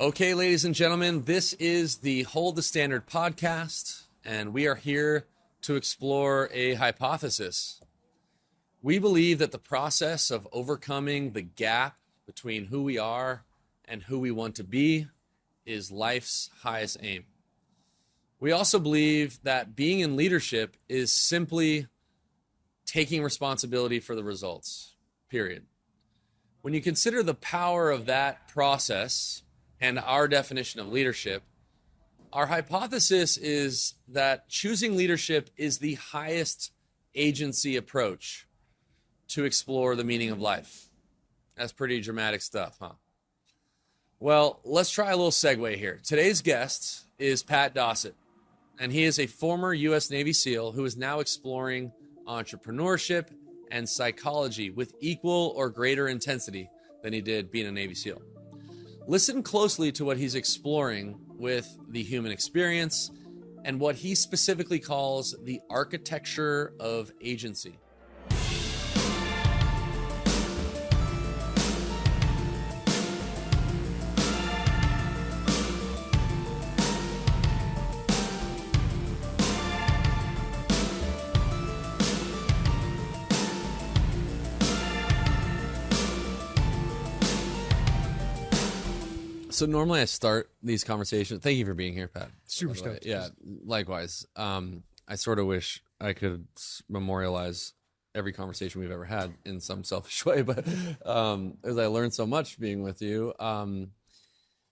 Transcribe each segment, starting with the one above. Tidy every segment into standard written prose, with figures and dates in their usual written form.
Okay, ladies and gentlemen, this is the Hold the Standard podcast, and we are here to explore a hypothesis. We believe that the process of overcoming the gap between who we are and who we want to be is life's highest aim. We also believe that being in leadership is simply taking responsibility for the results, period. When you consider the power of that process and our definition of leadership, our hypothesis is that choosing leadership is the highest agency approach to explore the meaning of life. That's pretty dramatic stuff, huh? Well, let's try a little segue here. Today's guest is Pat Dossett, and he is a former U.S. Navy SEAL who is now exploring entrepreneurship and psychology with equal or greater intensity than he did being a Navy SEAL. Listen closely to what he's exploring with the human experience and what he specifically calls the architecture of agency. So normally I start these conversations. Thank you for being here, Pat. Super stoked. Yeah, likewise. I sort of wish I could memorialize every conversation we've ever had in some selfish way, but as I learned so much being with you.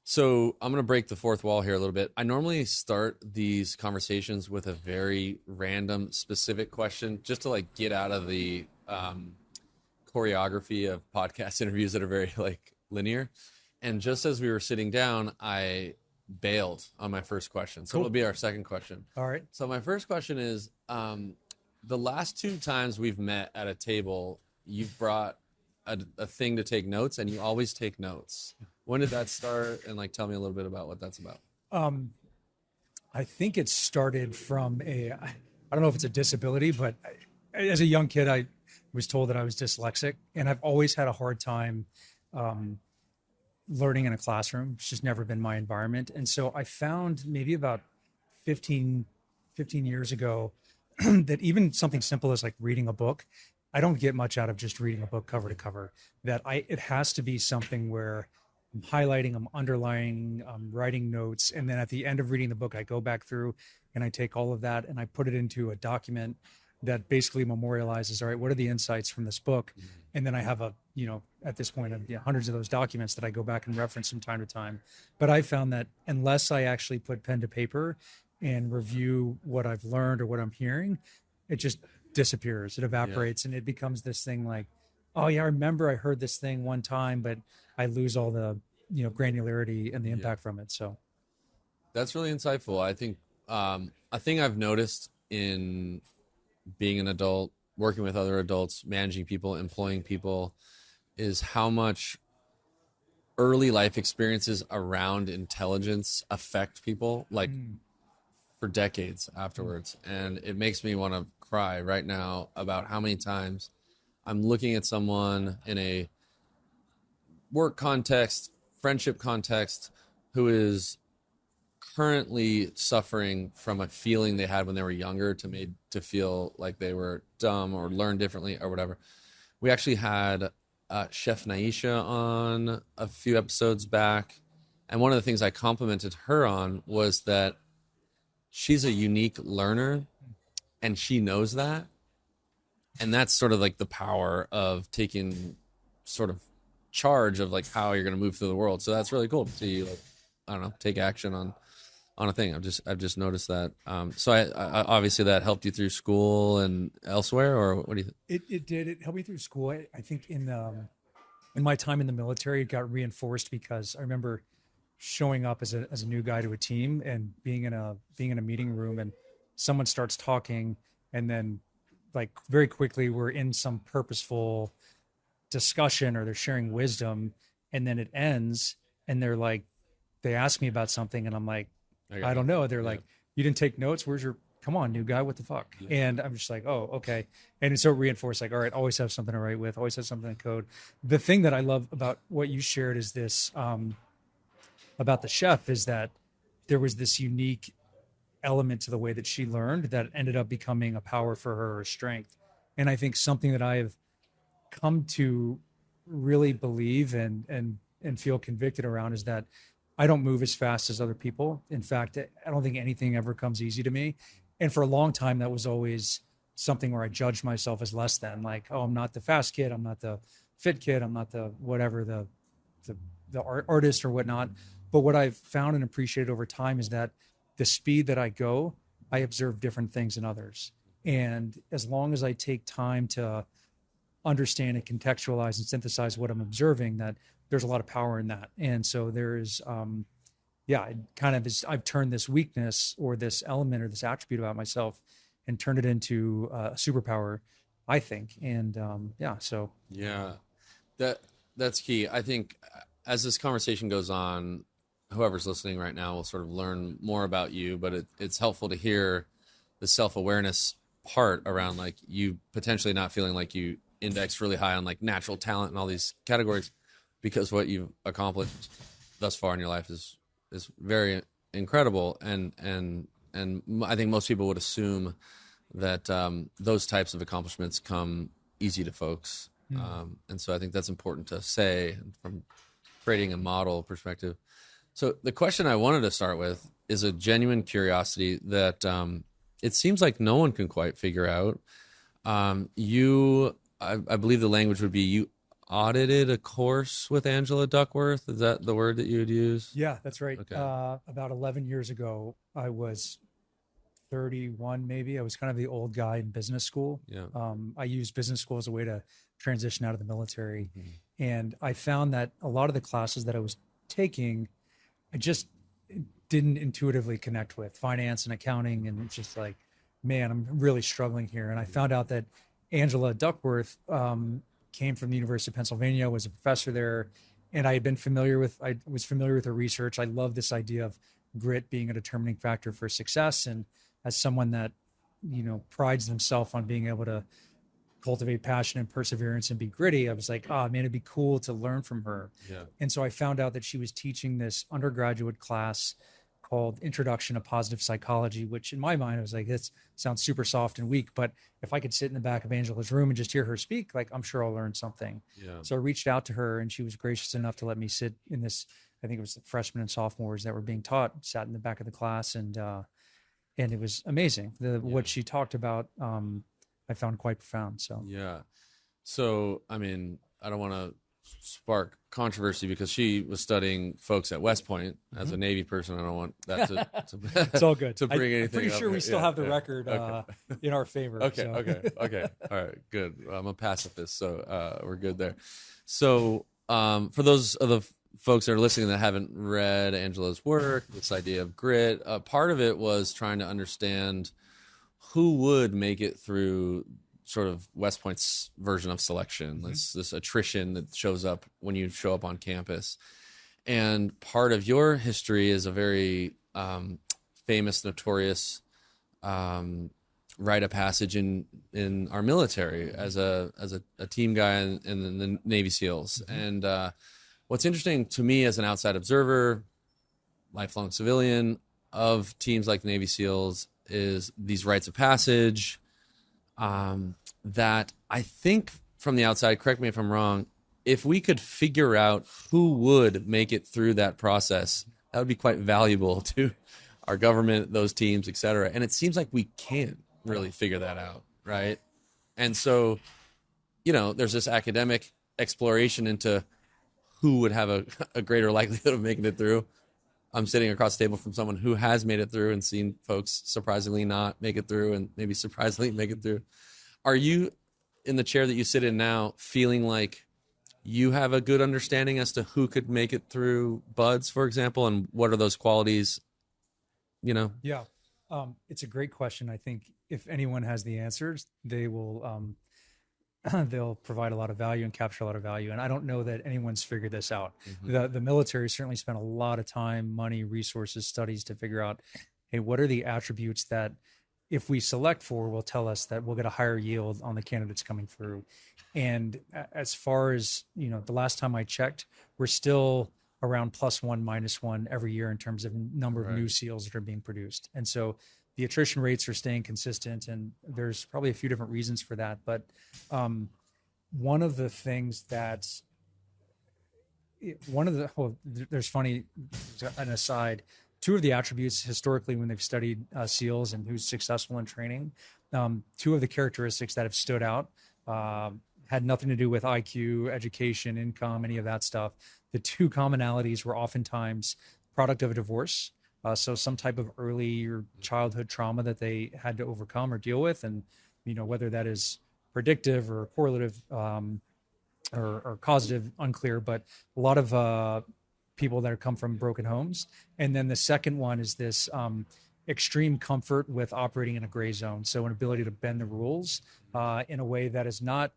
So I'm going to break the fourth wall here a little bit. I normally start these conversations with a very random, specific question just to like get out of the choreography of podcast interviews that are very like linear. And just as we were sitting down, I bailed on my first question. So it'll be our second question. All right. So my first question is, the last two times we've met at a table, you've brought a thing to take notes, and you always take notes. When did that start? And like, tell me a little bit about what that's about. I think it started from I don't know if it's a disability, but as a young kid, I was told that I was dyslexic, and I've always had a hard time learning in a classroom. It's just never been my environment. And so I found maybe about 15 years ago that even something simple as like reading a book, I don't get much out of just reading a book cover to cover. It has to be something where I'm highlighting, I'm underlining, I'm writing notes. And then at the end of reading the book, I go back through and I take all of that and I put it into a document that basically memorializes, all right, what are the insights from this book? Mm-hmm. And then I have at this point, hundreds of those documents that I go back and reference from time to time. But I found that unless I actually put pen to paper and review what I've learned or what I'm hearing, it just disappears. It evaporates, and it becomes this thing like, oh yeah, I remember I heard this thing one time, but I lose all the, granularity and the impact from it. So that's really insightful. I think a thing I've noticed in being an adult, working with other adults, managing people, employing people, is how much early life experiences around intelligence affect people like for decades afterwards. And it makes me want to cry right now about how many times I'm looking at someone in a work context, friendship context, who is currently suffering from a feeling they had when they were younger to feel like they were dumb or learned differently or whatever. We actually had Chef Naisha on a few episodes back, and one of the things I complimented her on was that she's a unique learner, and she knows that, and that's sort of like the power of taking sort of charge of like how you're going to move through the world. So that's really cool to see you, like, I don't know, take action on a thing. I've just noticed that. So I obviously that helped you through school and elsewhere, or what do you think? It did. It helped me through school. I think in my time in the military, it got reinforced because I remember showing up as a new guy to a team and being in a meeting room, and someone starts talking, and then like very quickly we're in some purposeful discussion or they're sharing wisdom, and then it ends and they ask me about something and I'm like, I don't know. They're like, you didn't take notes. Come on, new guy, what the fuck? Yeah. And I'm just like, oh, okay. And it's so reinforced, like, all right, always have something to write with, always have something to code. The thing that I love about what you shared is this, about the chef is that there was this unique element to the way that she learned that ended up becoming a power for her or strength. And I think something that I have come to really believe and feel convicted around is that I don't move as fast as other people. In fact, I don't think anything ever comes easy to me. And for a long time, that was always something where I judged myself as less than, like, oh, I'm not the fast kid, I'm not the fit kid, I'm not the whatever, the artist or whatnot. But what I've found and appreciated over time is that the speed that I go, I observe different things in others. And as long as I take time to understand and contextualize and synthesize what I'm observing, that there's a lot of power in that. And so there's, it kind of is, I've turned this weakness or this element or this attribute about myself and turned it into a superpower, I think. And that's key. I think as this conversation goes on, whoever's listening right now will sort of learn more about you, but it's helpful to hear the self-awareness part around like you potentially not feeling like you index really high on like natural talent and all these categories, because what you've accomplished thus far in your life is very incredible. And I think most people would assume that those types of accomplishments come easy to folks. And so I think that's important to say from creating a model perspective. So the question I wanted to start with is a genuine curiosity that it seems like no one can quite figure out. I believe the language would be you audited a course with Angela Duckworth. Is that the word that you would use? Yeah, that's right. Okay. About 11 years ago, I was 31, maybe. I was kind of the old guy in business school. Yeah. I used business school as a way to transition out of the military. And I found that a lot of the classes that I was taking, I just didn't intuitively connect with finance and accounting. And it's just like, man, I'm really struggling here. And I found out that Angela Duckworth came from the University of Pennsylvania, was a professor there. And I was familiar with her research. I love this idea of grit being a determining factor for success. And as someone that, prides themselves on being able to cultivate passion and perseverance and be gritty, I was like, man, it'd be cool to learn from her. Yeah. And so I found out that she was teaching this undergraduate class called Introduction to Positive Psychology, which in my mind, I was like, this sounds super soft and weak, but if I could sit in the back of Angela's room and just hear her speak, like, I'm sure I'll learn something. Yeah. So I reached out to her and she was gracious enough to let me sit in this, I think it was the freshmen and sophomores that were being taught, sat in the back of the class. And it was amazing. What she talked about, I found quite profound. So, yeah. So, I mean, I don't want to spark controversy because she was studying folks at West Point as a Navy person. I don't want that to it's all good to bring anything. I'm pretty sure up. we still have the record in our favor. Okay. So. Okay. All right. Good. I'm a pacifist, so we're good there. So, for those of the folks that are listening that haven't read Angela's work, this idea of grit, part of it was trying to understand who would make it through sort of West Point's version of selection, this attrition that shows up when you show up on campus. And part of your history is a very famous, notorious rite of passage in our military as a team guy in the Navy SEALs. And what's interesting to me as an outside observer, lifelong civilian of teams like the Navy SEALs, is these rites of passage that I think from the outside, correct me if I'm wrong, if we could figure out who would make it through that process, that would be quite valuable to our government, those teams, et cetera. And it seems like we can't really figure that out, right? And so, there's this academic exploration into who would have a greater likelihood of making it through. I'm sitting across the table from someone who has made it through and seen folks surprisingly not make it through and maybe surprisingly make it through. Are you, in the chair that you sit in now, feeling like you have a good understanding as to who could make it through BUD/S, for example, and what are those qualities, Yeah, it's a great question. I think if anyone has the answers, they will they'll provide a lot of value and capture a lot of value. And I don't know that anyone's figured this out. The military certainly spent a lot of time, money, resources, studies to figure out, hey, what are the attributes that if we select for will tell us that we'll get a higher yield on the candidates coming through. And as far as, the last time I checked, we're still around +1, -1 every year in terms of number of Right. new SEALs that are being produced. And so the attrition rates are staying consistent, and there's probably a few different reasons for that. But one of the things that there's funny, an aside, two of the attributes historically when they've studied SEALs and who's successful in training, two of the characteristics that have stood out had nothing to do with IQ, education, income, any of that stuff. The two commonalities were oftentimes product of a divorce. So some type of early or childhood trauma that they had to overcome or deal with. And, whether that is predictive or correlative or causative, unclear, but a lot of people that come from broken homes. And then the second one is this extreme comfort with operating in a gray zone. So an ability to bend the rules in a way that is not,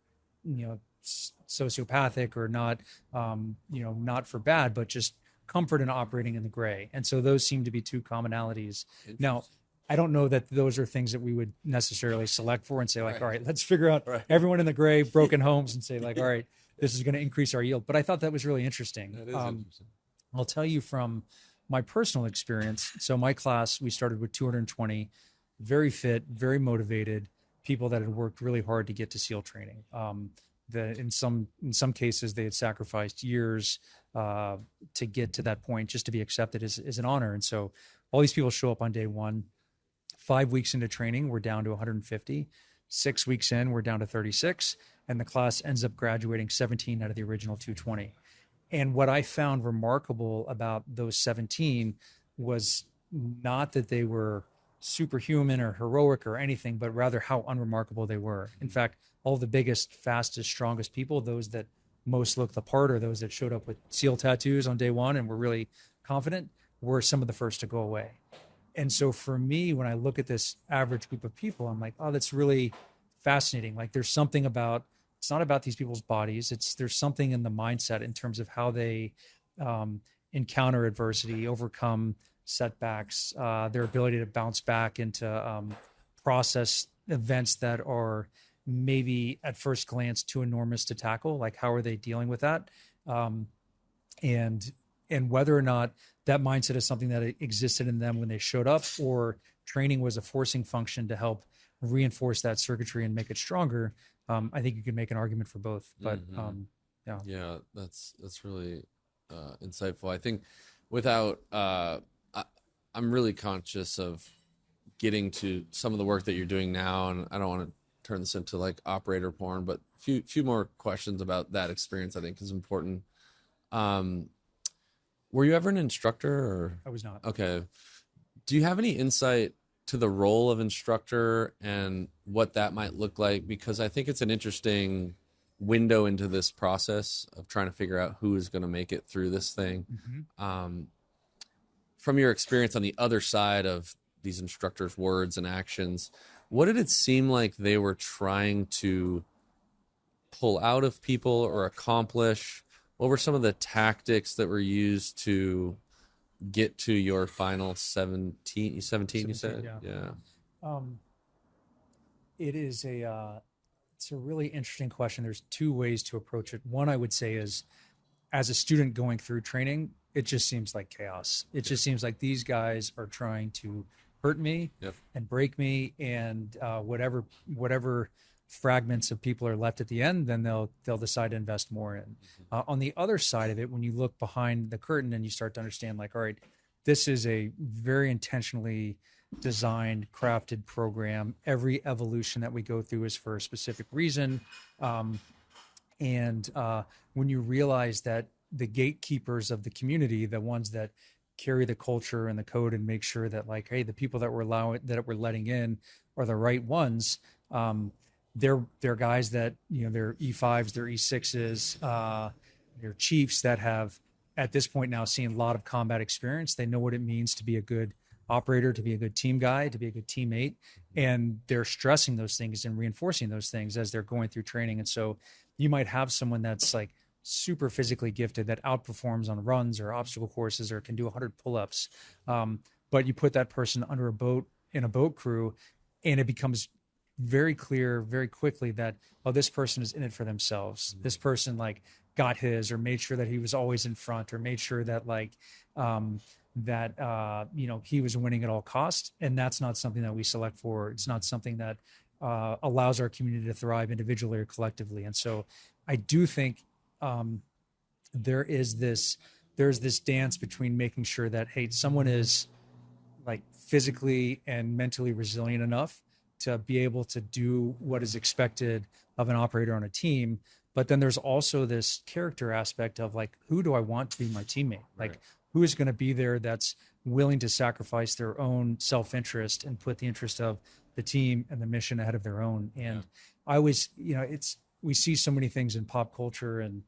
sociopathic or not, not for bad, but just comfort in operating in the gray. And so those seem to be two commonalities. Now, I don't know that those are things that we would necessarily select for and say like, all right, let's figure out everyone in the gray, broken homes, and say like, all right, this is going to increase our yield. But I thought that was really interesting. That is interesting. I'll tell you from my personal experience. So my class, we started with 220, very fit, very motivated people that had worked really hard to get to SEAL training. In some cases, they had sacrificed years to get to that point just to be accepted as an honor. And so all these people show up on day one. 5 weeks into training, we're down to 150. 6 weeks in, we're down to 36. And the class ends up graduating 17 out of the original 220. And what I found remarkable about those 17 was not that they were superhuman or heroic or anything, but rather how unremarkable they were. In fact, all the biggest, fastest, strongest people, those that most looked the part or those that showed up with SEAL tattoos on day one and were really confident, were some of the first to go away. And so for me, when I look at this average group of people, I'm like, oh, that's really fascinating. Like there's something about, it's not about these people's bodies. There's something in the mindset in terms of how they encounter adversity, overcome setbacks, their ability to bounce back into process events that are maybe at first glance too enormous to tackle. Like how are they dealing with that? And whether or not that mindset is something that existed in them when they showed up, or training was a forcing function to help reinforce that circuitry and make it stronger. I think you could make an argument for both, but yeah, that's really insightful. I think without, I'm really conscious of getting to some of the work that you're doing now, and I don't want to turn this into like operator porn, but few more questions about that experience I think is important. Were you ever an instructor or? I was not. Okay. Do you have any insight to the role of instructor and what that might look like? Because I think it's an interesting window into this process of trying to figure out who is going to make it through this thing. Mm-hmm. From your experience on the other side of these instructors' words and actions, what did it seem like they were trying to pull out of people or accomplish? What were some of the tactics that were used to get to your final 17 you said? Yeah. It is it's a really interesting question. There's two ways to approach it. One, I would say, is as a student going through training, it just seems like chaos. It just seems like these guys are trying to hurt me and break me, and whatever fragments of people are left at the end, then they'll decide to invest more in. On the other side of it, when you look behind the curtain and you start to understand, like, all right, this is a very intentionally designed, crafted program. Every evolution that we go through is for a specific reason. And when you realize that the gatekeepers of the community, the ones that carry the culture and the code and make sure that, like, hey, the people that we're letting in are the right ones. They're guys that, they're E5s, they're E6s, they're chiefs that have at this point now seen a lot of combat experience. They know what it means to be a good operator, to be a good team guy, to be a good teammate. And they're stressing those things and reinforcing those things as they're going through training. And so you might have someone that's like super physically gifted that outperforms on runs or obstacle courses or can do 100 pull-ups. But you put that person under a boat in a boat crew, and it becomes very clear very quickly that, oh, this person is in it for themselves. This person, like, got his, or made sure that he was always in front, or made sure that he was winning at all costs. And that's not something that we select for. It's not something that allows our community to thrive individually or collectively. And so I do think there's this dance between making sure that, hey, someone is like physically and mentally resilient enough to be able to do what is expected of an operator on a team. But then there's also this character aspect of like, who do I want to be my teammate? Like, Right. who is going to be there that's willing to sacrifice their own self-interest and put the interest of the team and the mission ahead of their own. And I always, we see so many things in pop culture and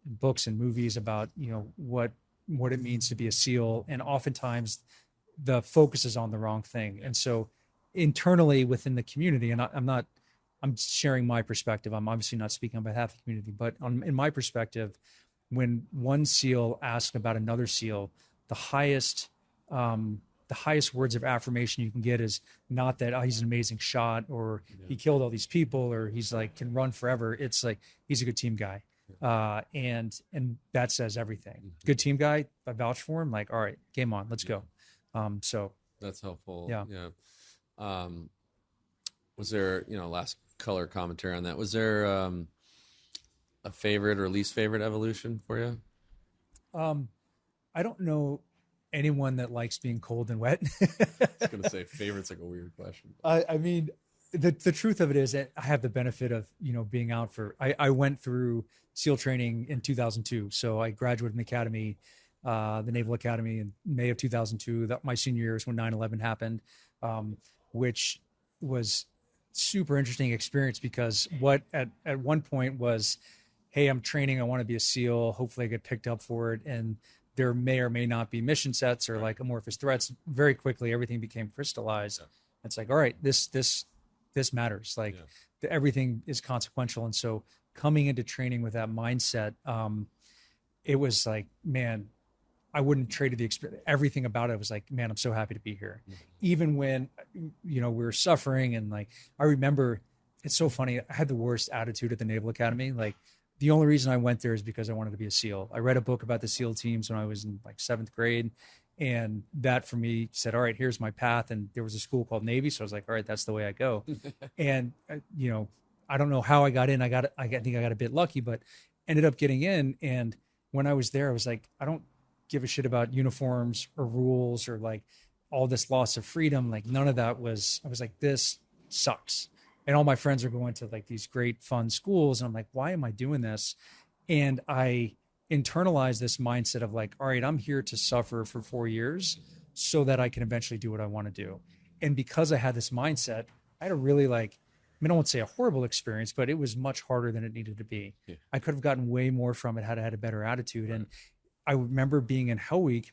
books and movies about, what it means to be a SEAL. And oftentimes the focus is on the wrong thing. And so internally within the community, and I'm sharing my perspective. I'm obviously not speaking on behalf of the community, but in my perspective, when one SEAL asks about another SEAL, the highest words of affirmation you can get is not that, oh, he's an amazing shot, or he killed all these people, or he's like can run forever. It's like, he's a good team guy. And that says everything. Good team guy. I vouch for him. Like, all right, game on, let's go. So That's helpful. Yeah. Was there, last color commentary on that? Was there a favorite or least favorite evolution for you? I don't know anyone that likes being cold and wet. I was going to say favorite's like a weird question. I mean, the truth of it is that I have the benefit of, being out I went through SEAL training in 2002. So I graduated from the academy, the Naval Academy, in May of 2002. My senior year is when 9/11 happened, which was super interesting experience, because what at one point was, hey, I'm training, I want to be a SEAL, hopefully I get picked up for it, and there may or may not be mission sets or like amorphous threats. Very quickly everything became crystallized. It's like, all right, this matters. Like everything is consequential. And so coming into training with that mindset, it was like, man, I wouldn't trade the experience. Everything about it was like, man, I'm so happy to be here. Even when, we were suffering. And like, I remember, it's so funny. I had the worst attitude at the Naval Academy. Like, the only reason I went there is because I wanted to be a SEAL. I read a book about the SEAL teams when I was in like 7th grade. And that for me said, all right, here's my path. And there was a school called Navy. So I was like, all right, that's the way I go. And, I don't know how I got in. I think I got a bit lucky, but ended up getting in. And when I was there, I was like, I don't give a shit about uniforms or rules or like all this loss of freedom. Like none of that I was like, this sucks. And all my friends are going to like these great fun schools. And I'm like, why am I doing this? And I internalized this mindset of like, all right, I'm here to suffer for 4 years so that I can eventually do what I want to do. And because I had this mindset, I had a really I won't say a horrible experience, but it was much harder than it needed to be. Yeah. I could have gotten way more from it had I had a better attitude. Right. And I remember being in Hell Week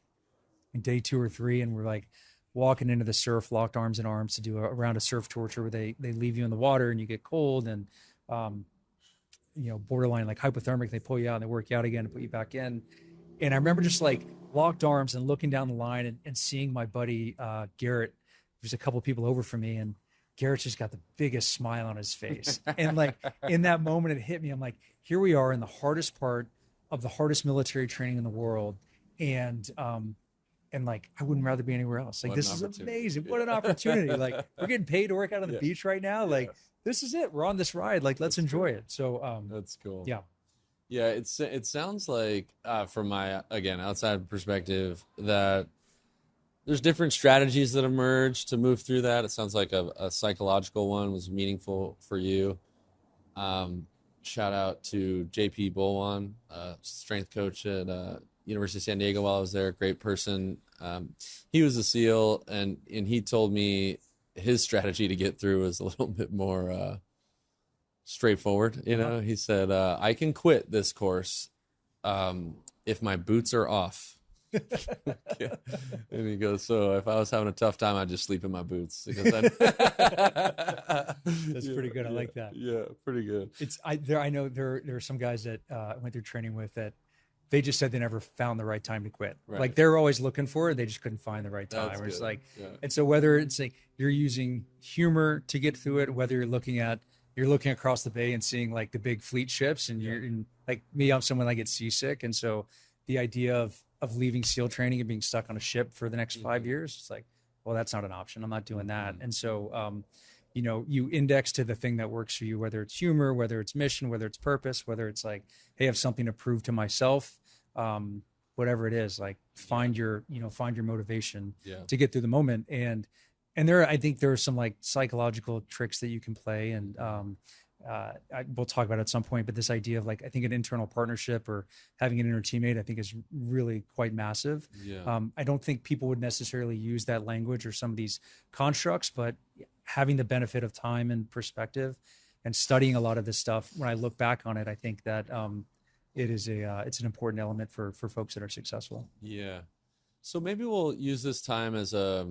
in day 2 or 3, and we're like walking into the surf, locked arms in arms to do a round of surf torture where they leave you in the water and you get cold and, borderline like hypothermic. They pull you out and they work you out again and put you back in. And I remember just like locked arms and looking down the line and seeing my buddy, Garrett. There's a couple of people over from me, and Garrett's just got the biggest smile on his face. And like in that moment, it hit me. I'm like, here we are in the hardest part of the hardest military training in the world. And like, I wouldn't rather be anywhere else. Like, this is amazing. What an opportunity. Like, we're getting paid to work out on the beach right now. Like, this is it. We're on this ride. Like, let's enjoy it. So, that's cool. Yeah. Yeah. It sounds like, from my, again, outside perspective, that there's different strategies that emerge to move through that. It sounds like a psychological one was meaningful for you. Shout out to JP Bolwan, strength coach at University of San Diego while I was there. Great person. He was a SEAL, and he told me his strategy to get through was a little bit more straightforward. He said, I can quit this course if my boots are off. Yeah. And he goes, so if I was having a tough time, I'd just sleep in my boots. Because that's pretty good. I like that. Yeah, pretty good. I know there are some guys that I went through training with that they just said they never found the right time to quit. Right. Like they're always looking for it, they just couldn't find the right time. It's like, and so whether it's like you're using humor to get through it, whether you're looking at you're looking across the bay and seeing like the big fleet ships, and you're in, like me, I'm someone that gets seasick, and so the idea of leaving SEAL training and being stuck on a ship for the next 5 years, it's like, well, that's not an option. I'm not doing that. And so you index to the thing that works for you, whether it's humor, whether it's mission, whether it's purpose, whether it's like, hey, I have something to prove to myself, whatever it is, like find your motivation to get through the moment. And I think there are some like psychological tricks that you can play, and we'll talk about it at some point, but this idea of like, I think an internal partnership or having an inner teammate, I think is really quite massive. I don't think people would necessarily use that language or some of these constructs, but having the benefit of time and perspective and studying a lot of this stuff, when I look back on it, I think that it's an important element for folks that are successful. Yeah. So maybe we'll use this time as a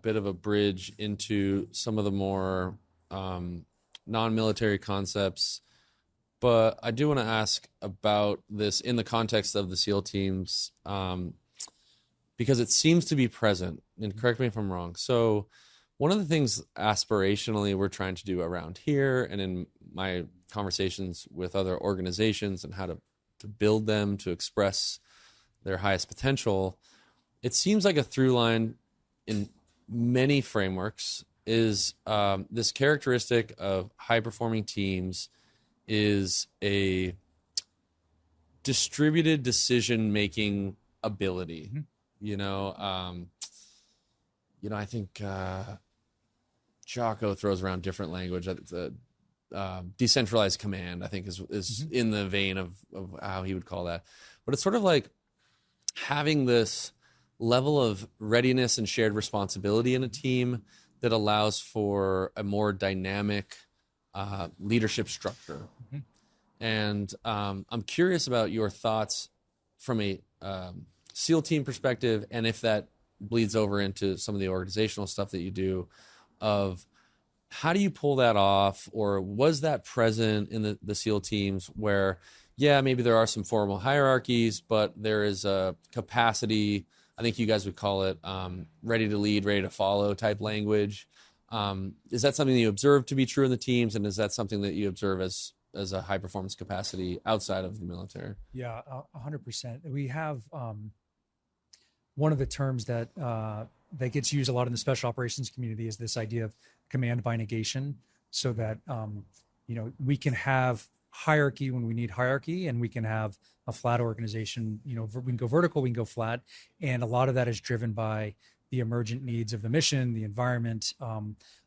bit of a bridge into some of the more non-military concepts, but I do want to ask about this in the context of the SEAL teams, because it seems to be present, and correct me if I'm wrong. So one of the things aspirationally we're trying to do around here and in my conversations with other organizations and how to build them to express their highest potential, it seems like a through line in many frameworks is this characteristic of high-performing teams is a distributed decision-making ability. I think Jocko throws around different language. Decentralized command, I think, is in the vein of how he would call that. But it's sort of like having this level of readiness and shared responsibility in a team that allows for a more dynamic leadership structure. And I'm curious about your thoughts from a SEAL team perspective, and if that bleeds over into some of the organizational stuff that you do, of how do you pull that off, or was that present in the SEAL teams where, maybe there are some formal hierarchies, but there is a capacity, I think you guys would call it ready to lead, ready to follow type language. Is that something that you observe to be true in the teams, and is that something that you observe as a high performance capacity outside of the military? Yeah, 100%. We have one of the terms that gets used a lot in the special operations community is this idea of command by negation, so that we can have hierarchy when we need hierarchy, and we can have a flat organization. We can go vertical, we can go flat, and a lot of that is driven by the emergent needs of the mission, the environment.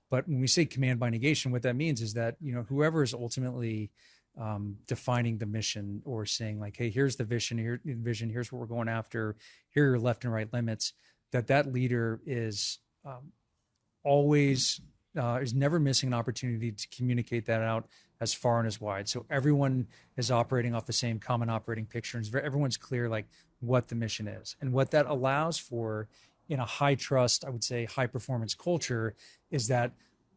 But when we say command by negation, what that means is that whoever is ultimately defining the mission, or saying like, hey, here's the vision, here's what we're going after, here are your left and right limits, that leader is always is never missing an opportunity to communicate that out as far and as wide. So everyone is operating off the same common operating picture, and everyone's clear like what the mission is. And what that allows for in a high trust, I would say high performance culture, is that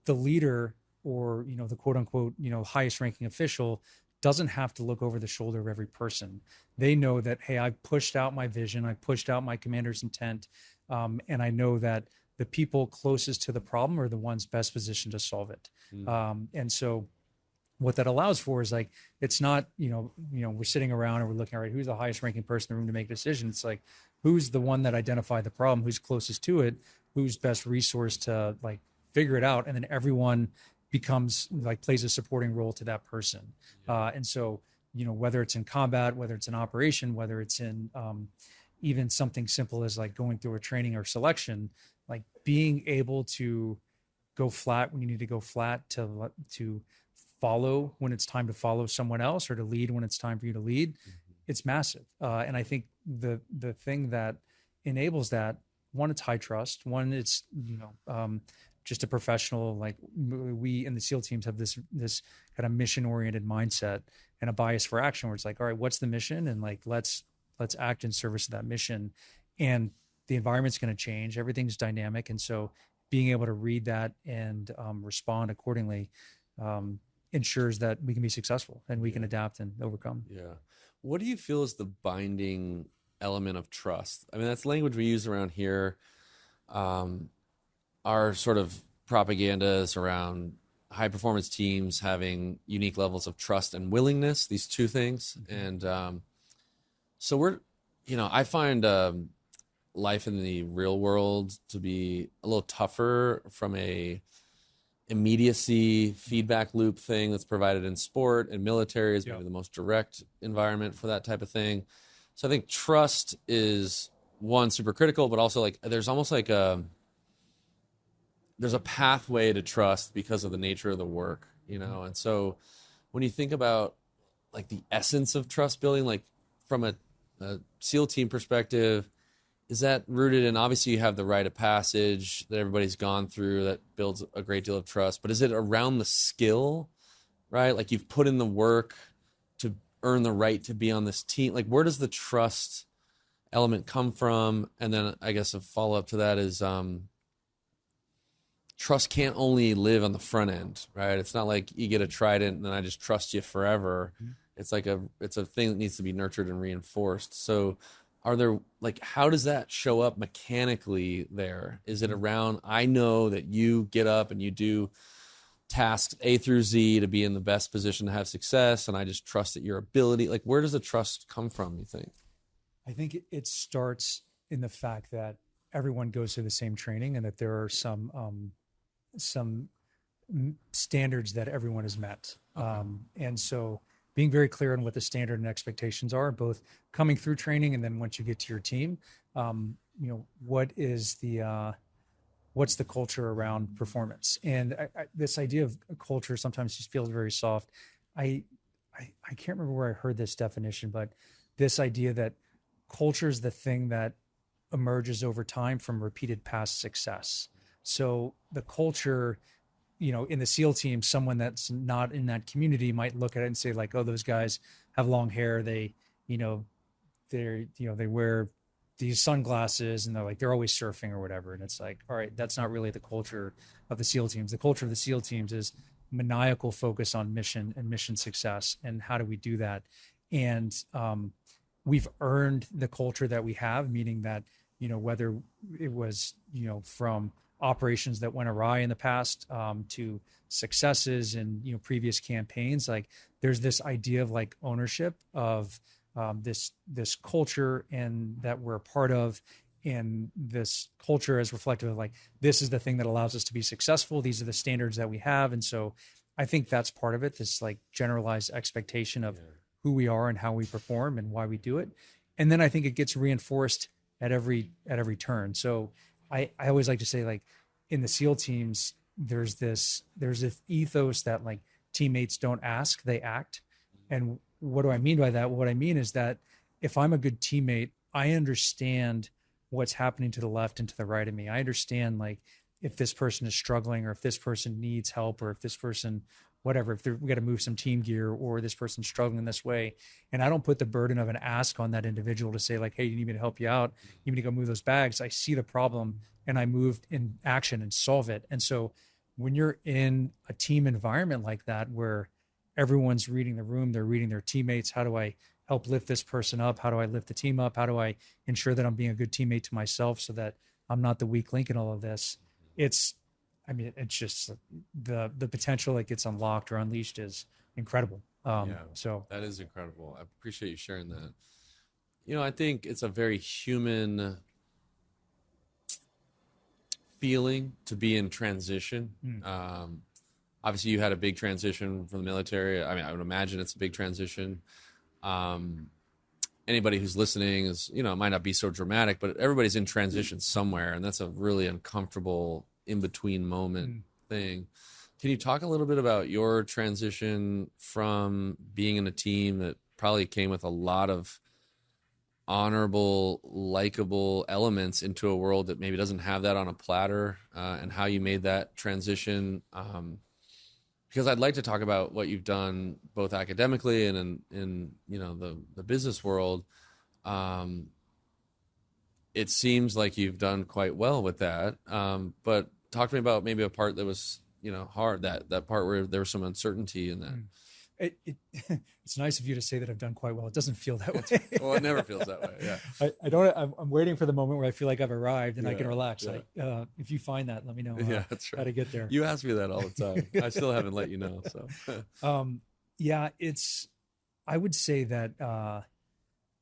the leader, or the quote unquote highest ranking official, doesn't have to look over the shoulder of every person. They know that, hey, I've pushed out my vision, I've pushed out my commander's intent, and I know that the people closest to the problem are the ones best positioned to solve it. And so what that allows for is like, it's not, we're sitting around and we're looking, all right, who's the highest ranking person in the room to make decisions? It's like, who's the one that identified the problem, who's closest to it, who's best resourced to like figure it out. And then everyone becomes like, plays a supporting role to that person. And so, whether it's in combat, whether it's in operation, whether it's in even something simple as like going through a training or selection, like being able to go flat when you need to go flat, to follow when it's time to follow someone else, or to lead when it's time for you to lead, it's massive. And I think the thing that enables that, one, it's high trust. One, it's just a professional, like we in the SEAL teams have this kind of mission oriented mindset and a bias for action, where it's like, all right, what's the mission, and like let's act in service of that mission. And the environment's going to change, everything's dynamic, and so being able to read that and respond accordingly ensures that we can be successful and we can adapt and overcome. Yeah. What do you feel is the binding element of trust? I mean, that's language we use around here. Our sort of propaganda is around high performance teams having unique levels of trust and willingness, these two things. And so I find life in the real world to be a little tougher from a immediacy feedback loop thing that's provided in sport, and military is maybe the most direct environment for that type of thing. So I think trust is one, super critical, but also like there's almost like there's a pathway to trust because of the nature of the work, And so when you think about like the essence of trust building, like from a SEAL team perspective, is that rooted in, obviously you have the rite of passage that everybody's gone through that builds a great deal of trust, but is it around the skill, right? Like you've put in the work to earn the right to be on this team. Like where does the trust element come from? And then I guess a follow-up to that is trust can't only live on the front end, right? It's not like you get a trident and then I just trust you forever. It's like it's a thing that needs to be nurtured and reinforced. So how does that show up mechanically there? Is it around, I know that you get up and you do tasks A through Z to be in the best position to have success, and I just trust that your ability, like where does the trust come from, you think? I think it starts in the fact that everyone goes through the same training and that there are some standards that everyone has met. And so being very clear on what the standard and expectations are, both coming through training and then once you get to your team, what's the culture around performance? And this idea of culture sometimes just feels very soft. I can't remember where I heard this definition, but this idea that culture is the thing that emerges over time from repeated past success. So the culture, in the SEAL team, someone that's not in that community might look at it and say like, oh, those guys have long hair. They wear these sunglasses and they're always surfing or whatever. And it's like, all right, that's not really the culture of the SEAL teams. The culture of the SEAL teams is maniacal focus on mission and mission success. And how do we do that? And we've earned the culture that we have, meaning that, whether it was, from operations that went awry in the past to successes and previous campaigns, like there's this idea of like ownership of this culture and that we're a part of, and this culture is reflective of like, this is the thing that allows us to be successful, these are the standards that we have. And so I think that's part of it, this like generalized expectation of who we are and how we perform and why we do it. And then I think it gets reinforced at every turn. So I always like to say, like in the SEAL teams, there's this ethos that like teammates don't ask, they act. And what do I mean by that? What I mean is that if I'm a good teammate, I understand what's happening to the left and to the right of me. I understand like if this person is struggling or if this person needs help or if this person, whatever, if we got to move some team gear or this person's struggling this way. And I don't put the burden of an ask on that individual to say like, hey, you need me to help you out. You need to go move those bags. I see the problem and I move in action and solve it. And so when you're in a team environment like that, where everyone's reading the room, they're reading their teammates. How do I help lift this person up? How do I lift the team up? How do I ensure that I'm being a good teammate to myself so that I'm not the weak link in all of this? It's just the potential that gets unlocked or unleashed is incredible. So that is incredible. I appreciate you sharing that. I think it's a very human feeling to be in transition. Obviously you had a big transition from the military. I would imagine it's a big transition. Anybody who's listening is, it might not be so dramatic, but everybody's in transition somewhere. And that's a really uncomfortable in-between moment thing. Can you talk a little bit about your transition from being in a team that probably came with a lot of honorable, likable elements into a world that maybe doesn't have that on a platter, and how you made that transition? Because I'd like to talk about what you've done both academically and in the business world. It seems like you've done quite well with that. But talk to me about maybe a part that was hard, that part where there was some uncertainty in that. It's nice of you to say that I've done quite well. It doesn't feel that way. Well, it never feels that way. Yeah. I don't. I'm waiting for the moment where I feel like I've arrived and I can relax. Yeah. Like, if you find that, let me know. That's right. How to get there. You ask me that all the time. I still haven't let you know. So, yeah, I would say that.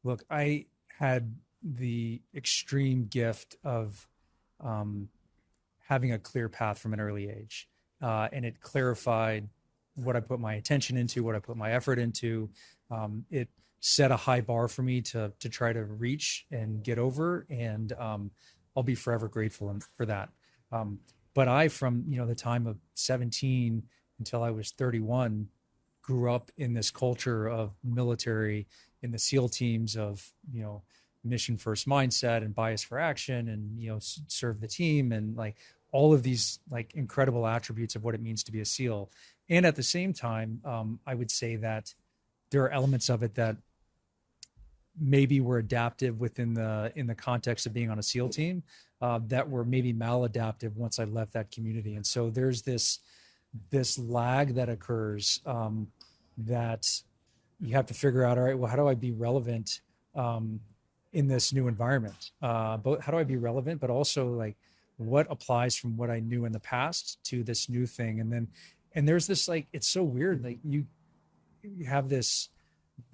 Look, I had the extreme gift of having a clear path from an early age, and it clarified what I put my attention into, what I put my effort into. It set a high bar for me to try to reach and get over, and I'll be forever grateful for that. But I, from the time of 17 until I was 31, grew up in this culture of military, in the SEAL teams of mission first mindset and bias for action, and serve the team, and like all of these like incredible attributes of what it means to be a SEAL. And at the same time, I would say that there are elements of it that maybe were adaptive in the context of being on a SEAL team, that were maybe maladaptive once I left that community. And so there's this lag that occurs, that you have to figure out, all right, well, how do I be relevant in this new environment? But how do I be relevant, but also like what applies from what I knew in the past to this new thing? And there's this, like, it's so weird. Like you have this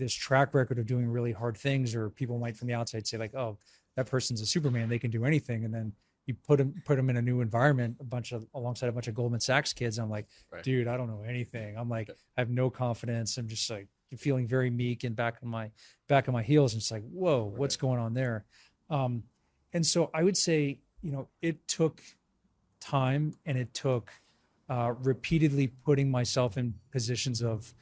track record of doing really hard things, or people might from the outside say like, oh, that person's a Superman, they can do anything. And then you put them in a new environment, alongside a bunch of Goldman Sachs kids. I'm like, right, dude, I don't know anything. I'm like, I have no confidence. I'm just like feeling very meek and back on my heels. And it's like, whoa, right, what's going on there? And so I would say, it took time, and it took repeatedly putting myself in positions of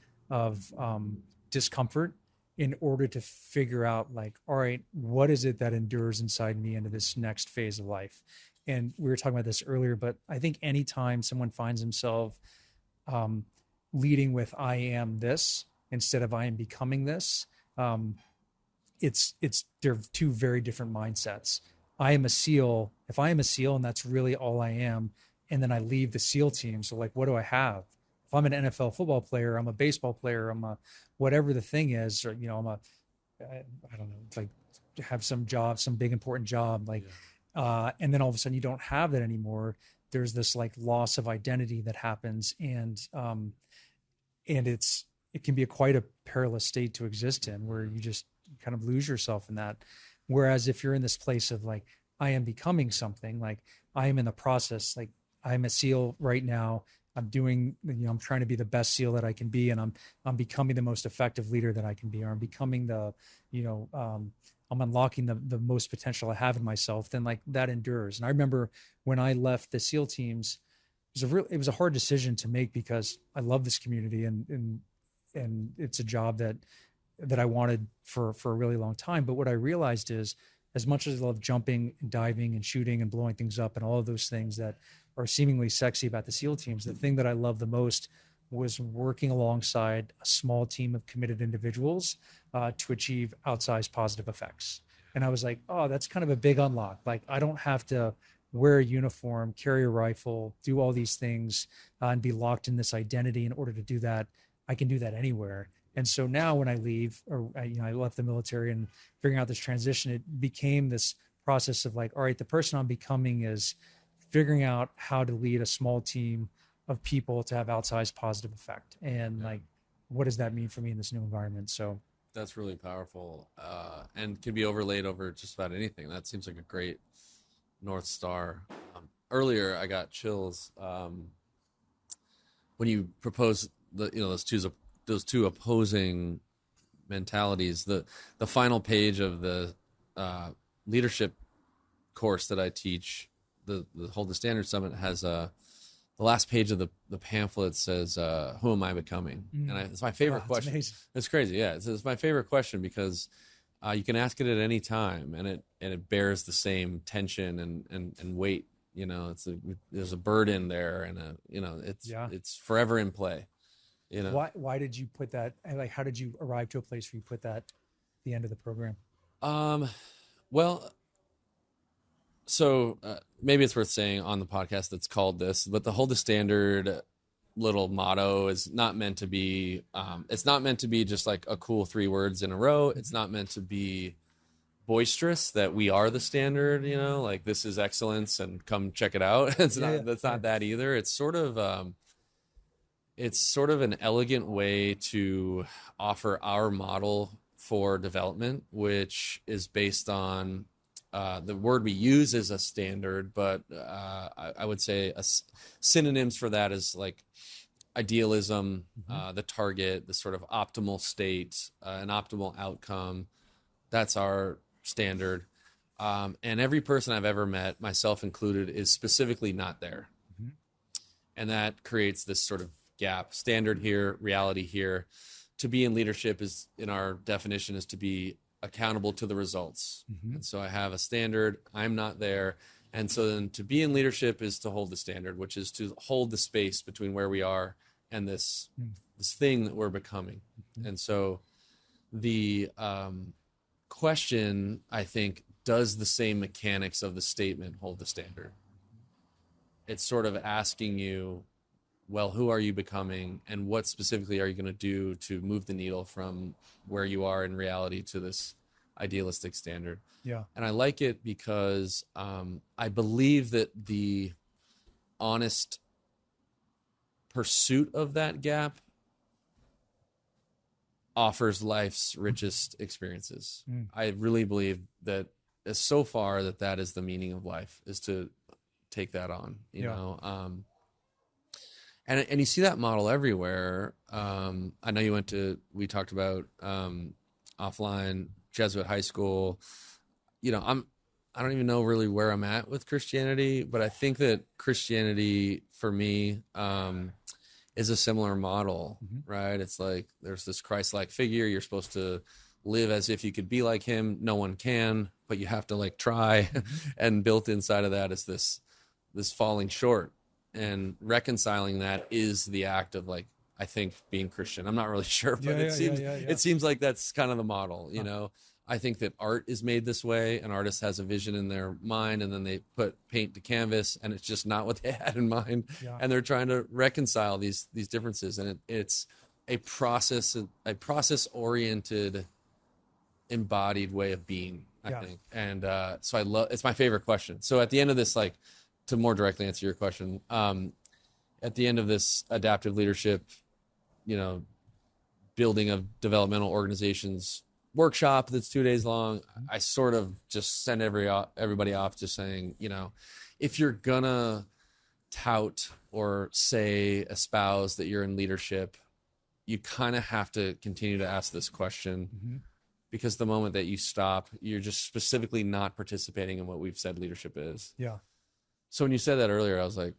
discomfort in order to figure out, like, all right, what is it that endures inside me into this next phase of life? And we were talking about this earlier, but I think anytime someone finds himself leading with "I am this" instead of "I am becoming this," they're two very different mindsets. I am a SEAL. If I am a SEAL and that's really all I am, and then I leave the SEAL team, so like, what do I have? If I'm an NFL football player, I'm a baseball player, I'm a whatever the thing is, or I don't know, like have some job, some big important job, like, and then all of a sudden you don't have that anymore. There's this like loss of identity that happens, and it can be quite a perilous state to exist in, where you just kind of lose yourself in that. Whereas if you're in this place of like, I am becoming something, like I am in the process, like I'm a SEAL right now. I'm doing, I'm trying to be the best SEAL that I can be, and I'm becoming the most effective leader that I can be, or I'm becoming I'm unlocking the most potential I have in myself. Then like that endures. And I remember when I left the SEAL teams, it was a hard decision to make, because I love this community, and it's a job that I wanted for a really long time. But what I realized is, as much as I love jumping and diving and shooting and blowing things up and all of those things that are seemingly sexy about the SEAL teams, the thing that I loved the most was working alongside a small team of committed individuals to achieve outsized positive effects. And I was like, oh, that's kind of a big unlock. Like, I don't have to wear a uniform, carry a rifle, do all these things, and be locked in this identity in order to do that. I can do that anywhere. And so now when I leave, or I left the military and figuring out this transition, it became this process of like, all right, the person I'm becoming is figuring out how to lead a small team of people to have outsized positive effect. And like, what does that mean for me in this new environment? So that's really powerful, and can be overlaid over just about anything. That seems like a great North Star. Earlier, I got chills when you propose those two opposing mentalities. The final page of the leadership course that I teach, the Hold the Standard Summit, has the last page of the pamphlet says, who am I becoming? And it's my favorite question. Amazing. It's crazy. Yeah. It's my favorite question, because you can ask it at any time, and it bears the same tension and weight. There's a burden there, and it's forever in play. Why did you put that? Like, how did you arrive to a place where you put that at the end of the program? Well, so maybe it's worth saying on the podcast that's called this, but the Hold the Standard little motto is not meant to be, it's not meant to be just like a cool 3 words in a row. It's not meant to be boisterous that we are the standard, you know, like this is excellence and come check it out. It's not, that's not that either. It's sort of an elegant way to offer our model for development, which is based on the word we use is a standard, but I would say synonyms for that is like idealism, the target, the sort of optimal state, an optimal outcome. That's our standard. And every person I've ever met, myself included, is specifically not there. And that creates this sort of gap. Standard here, reality here. To be in leadership is, in our definition, is to be accountable to the results. And so I have a standard, I'm not there. And so then to be in leadership is to hold the standard, which is to hold the space between where we are and this thing that we're becoming. And so the question, I think, does the same mechanics of the statement hold the standard? It's sort of asking you, well, who are you becoming, and what specifically are you going to do to move the needle from where you are in reality to this idealistic standard? Yeah. And I like it because I believe that the honest pursuit of that gap offers life's richest experiences. I really believe that so far that is the meaning of life, is to take that on, you know. And you see that model everywhere. I know we talked about offline Jesuit high school. You know, I don't even know really where I'm at with Christianity, but I think that Christianity for me is a similar model, right? It's like there's this Christ-like figure. You're supposed to live as if you could be like him. No one can, but you have to like try. And built inside of that is this falling short. And reconciling that is the act of, like, I think, being Christian. I'm not really sure, but it seems like that's kind of the model, you know. I think that art is made this way. An artist has a vision in their mind, and then they put paint to canvas, and it's just not what they had in mind. And they're trying to reconcile these differences, and it's a process-oriented, embodied way of being, I think. And so it's my favorite question. So at the end of this, like, to more directly answer your question, at the end of this adaptive leadership, you know, building of developmental organizations workshop that's 2 days long, I sort of just send everybody off just saying, you know, if you're gonna tout or espouse that you're in leadership, you kind of have to continue to ask this question, because the moment that you stop, you're just specifically not participating in what we've said leadership is. Yeah. So when you said that earlier, I was like,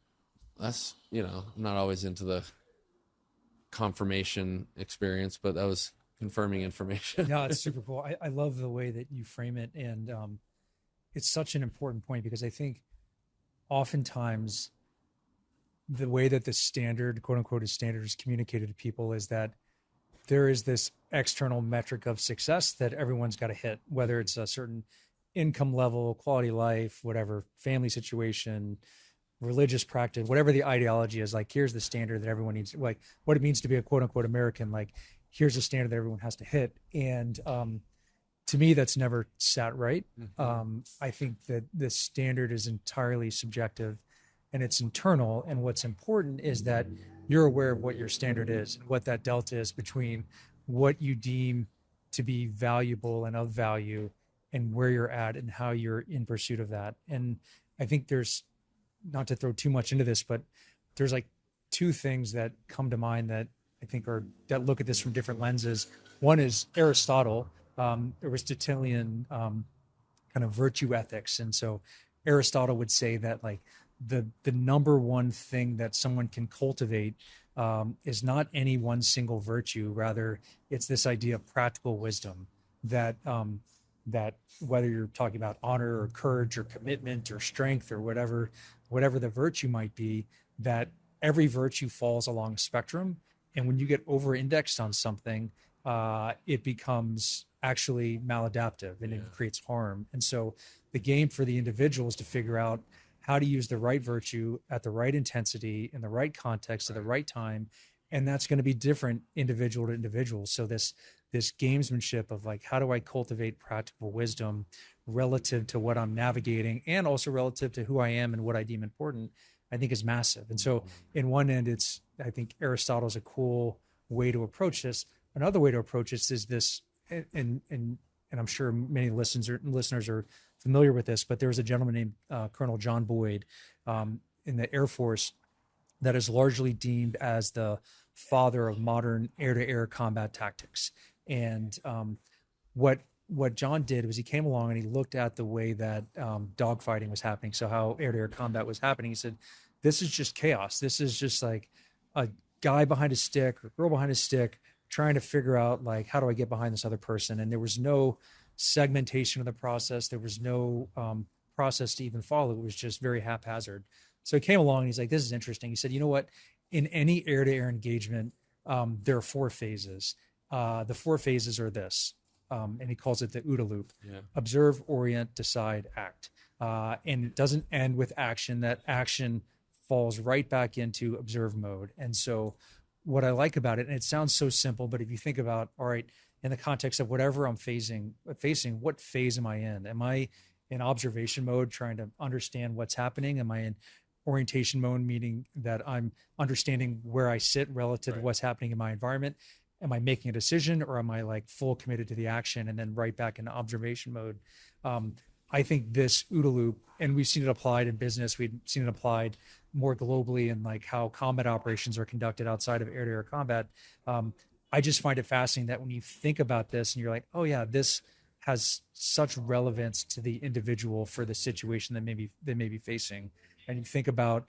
that's, you know, I'm not always into the confirmation experience, but that was confirming information. Yeah, it's super cool. I love the way that you frame it. And it's such an important point, because I think oftentimes the way that the standard, quote unquote, standard is communicated to people is that there is this external metric of success that everyone's got to hit, whether it's a certain income level, quality life, whatever, family situation, religious practice, whatever the ideology is. Like, here's the standard that everyone needs, like what it means to be a quote unquote American. Like, here's a standard that everyone has to hit. And to me, that's never sat right. I think that the standard is entirely subjective, and it's internal. And what's important is that you're aware of what your standard is, and what that delta is between what you deem to be valuable and of value, and where you're at and how you're in pursuit of that. And I think there's, not to throw too much into this, but there's like 2 things that come to mind that I think that look at this from different lenses. One is Aristotle, Aristotelian kind of virtue ethics. And so Aristotle would say that, like, the number one thing that someone can cultivate is not any one single virtue. Rather, it's this idea of practical wisdom, that whether you're talking about honor or courage or commitment or strength or whatever the virtue might be, that every virtue falls along a spectrum. And when you get over-indexed on something, it becomes actually maladaptive, and it creates harm. And so the game for the individual is to figure out how to use the right virtue at the right intensity in the right context at the right time. And that's going to be different individual to individual. So this gamesmanship of like, how do I cultivate practical wisdom relative to what I'm navigating and also relative to who I am and what I deem important, I think is massive. And so in one end, I think Aristotle's a cool way to approach this. Another way to approach this is this, and I'm sure many listeners are familiar with this, but there was a gentleman named Colonel John Boyd in the Air Force that is largely deemed as the father of modern air-to-air combat tactics. And what John did was he came along and he looked at the way that dogfighting was happening. So how air-to-air combat was happening. He said, this is just chaos. This is just like a guy behind a stick or girl behind a stick trying to figure out like, how do I get behind this other person? And there was no segmentation of the process. There was no process to even follow. It was just very haphazard. So he came along and he's like, this is interesting. He said, you know what? In any air-to-air engagement, there are 4 phases. The 4 phases are this, and he calls it the OODA loop: observe, orient, decide, act. And it doesn't end with action. That action falls right back into observe mode. And so what I like about it, and it sounds so simple, but if you think about, all right, in the context of whatever I'm facing, what phase am I in? Am I in observation mode, trying to understand what's happening? Am I in orientation mode, meaning that I'm understanding where I sit relative to what's happening in my environment? Am I making a decision, or am I like full committed to the action and then right back into observation mode? I think this OODA loop, and we've seen it applied in business. We've seen it applied more globally in like how combat operations are conducted outside of air-to-air combat. I just find it fascinating that when you think about this and you're like, oh yeah, this has such relevance to the individual for the situation that they may be facing. And you think about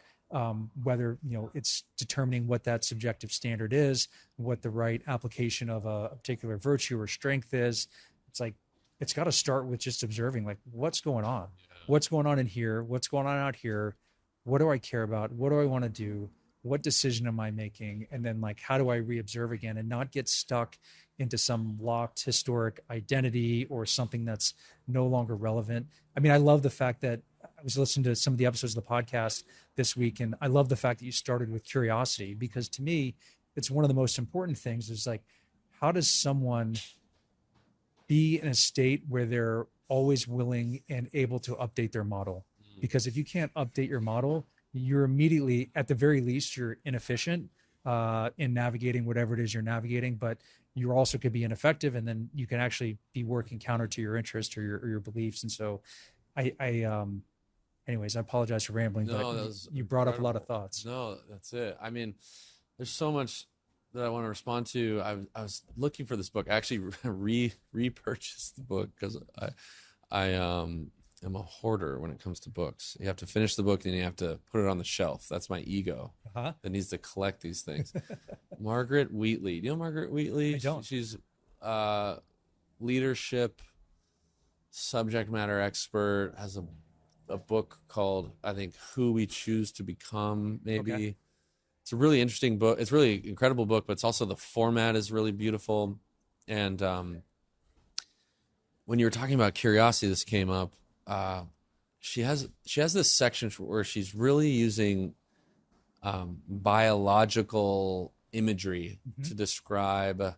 whether, it's determining what that subjective standard is, what the right application of a particular virtue or strength is. It's like, it's got to start with just observing, like, what's going on? What's going on in here? What's going on out here? What do I care about? What do I want to do? What decision am I making? And then like, how do I reobserve again and not get stuck into some locked historic identity or something that's no longer relevant? I mean, I love the fact that I was listening to some of the episodes of the podcast this week, and I love the fact that you started with curiosity, because to me, it's one of the most important things is like, how does someone be in a state where they're always willing and able to update their model? Because if you can't update your model, you're immediately, at the very least, you're inefficient in navigating whatever it is you're navigating, but you also could be ineffective, and then you can actually be working counter to your interest or your beliefs. And so anyways, I apologize for rambling, but you brought up a lot of thoughts. No, that's it. I mean, there's so much that I want to respond to. I was looking for this book. I actually repurchased the book because I am a hoarder when it comes to books. You have to finish the book, then you have to put it on the shelf. That's my ego that needs to collect these things. Margaret Wheatley. Do you know Margaret Wheatley? I don't. She's leadership subject matter expert, has a book called, I think, Who We Choose to Become, maybe. Okay. It's a really interesting book. It's a really incredible book, but it's also, the format is really beautiful. And when you were talking about curiosity, this came up. She has this section where she's really using biological imagery to describe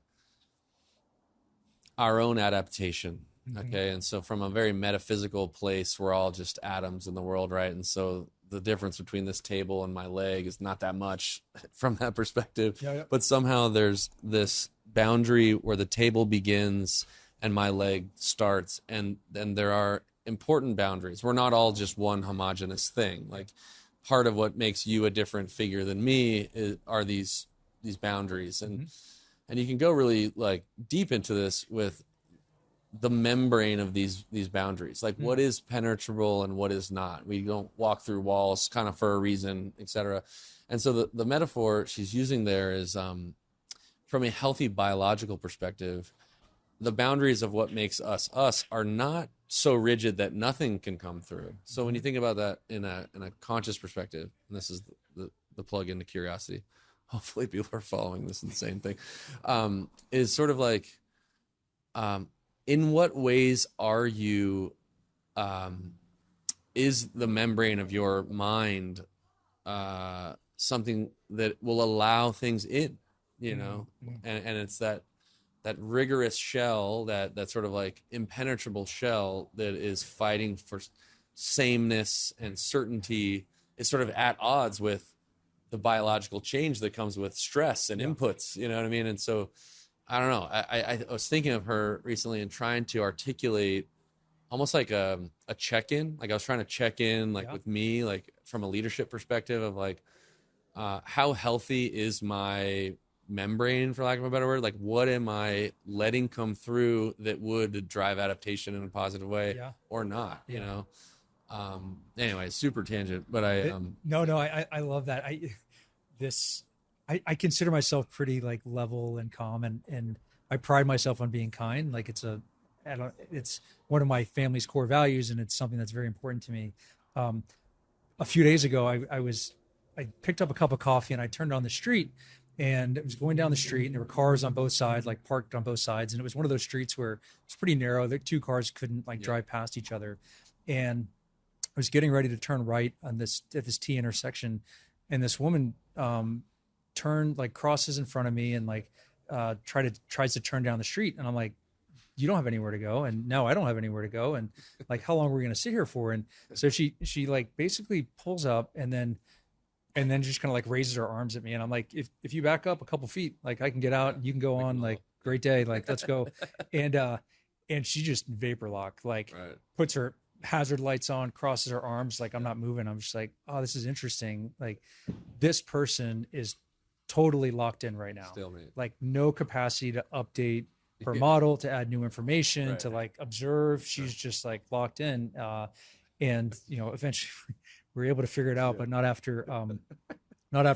our own adaptation. Okay. And so from a very metaphysical place, we're all just atoms in the world, right? And so the difference between this table and my leg is not that much from that perspective. Yeah. But somehow there's this boundary where the table begins and my leg starts. And then there are important boundaries. We're not all just one homogeneous thing. Like, part of what makes you a different figure than me are these boundaries. And and you can go really like deep into this with the membrane of these boundaries, like what is penetrable and what is not. We don't walk through walls kind of for a reason, etc. And so the metaphor she's using there is from a healthy biological perspective, the boundaries of what makes us are not so rigid that nothing can come through. So when you think about that in a conscious perspective, and this is the plug into curiosity, hopefully people are following this insane thing, is sort of like, in what ways are you is the membrane of your mind something that will allow things in, you know? And it's that rigorous shell, that sort of like impenetrable shell that is fighting for sameness and certainty, is sort of at odds with the biological change that comes with stress and inputs, you know what I mean? And so I don't know, I was thinking of her recently and trying to articulate almost like a check-in. Like I was trying to check in like with me, like from a leadership perspective of like, how healthy is my membrane, for lack of a better word? Like, what am I letting come through that would drive adaptation in a positive way or not, you know? Anyway, super tangent, but I love that. I consider myself pretty like level and calm, and I pride myself on being kind. Like it's one of my family's core values, and it's something that's very important to me. A few days ago, I picked up a cup of coffee and I turned on the street, and it was going down the street, and there were cars on both sides, like parked on both sides. And it was one of those streets where it's pretty narrow. The two cars couldn't like drive past each other. And I was getting ready to turn right at this T intersection, and this woman crosses in front of me and like tries to turn down the street. And I'm like, you don't have anywhere to go. And no, I don't have anywhere to go. And like, how long are we going to sit here for? And so she like basically pulls up and then just kind of like raises her arms at me. And I'm like, if you back up a couple feet, like I can get out and you can go on, like, great day. Like, let's go. And she just vapor locked, like puts her hazard lights on, crosses her arms. Like, I'm not moving. I'm just like, oh, this is interesting. Like, this person is totally locked in right now. Stalemate. Like no capacity to update her model, to add new information, to like observe. She's just like locked in. And, you know, eventually we were able to figure it out, but not after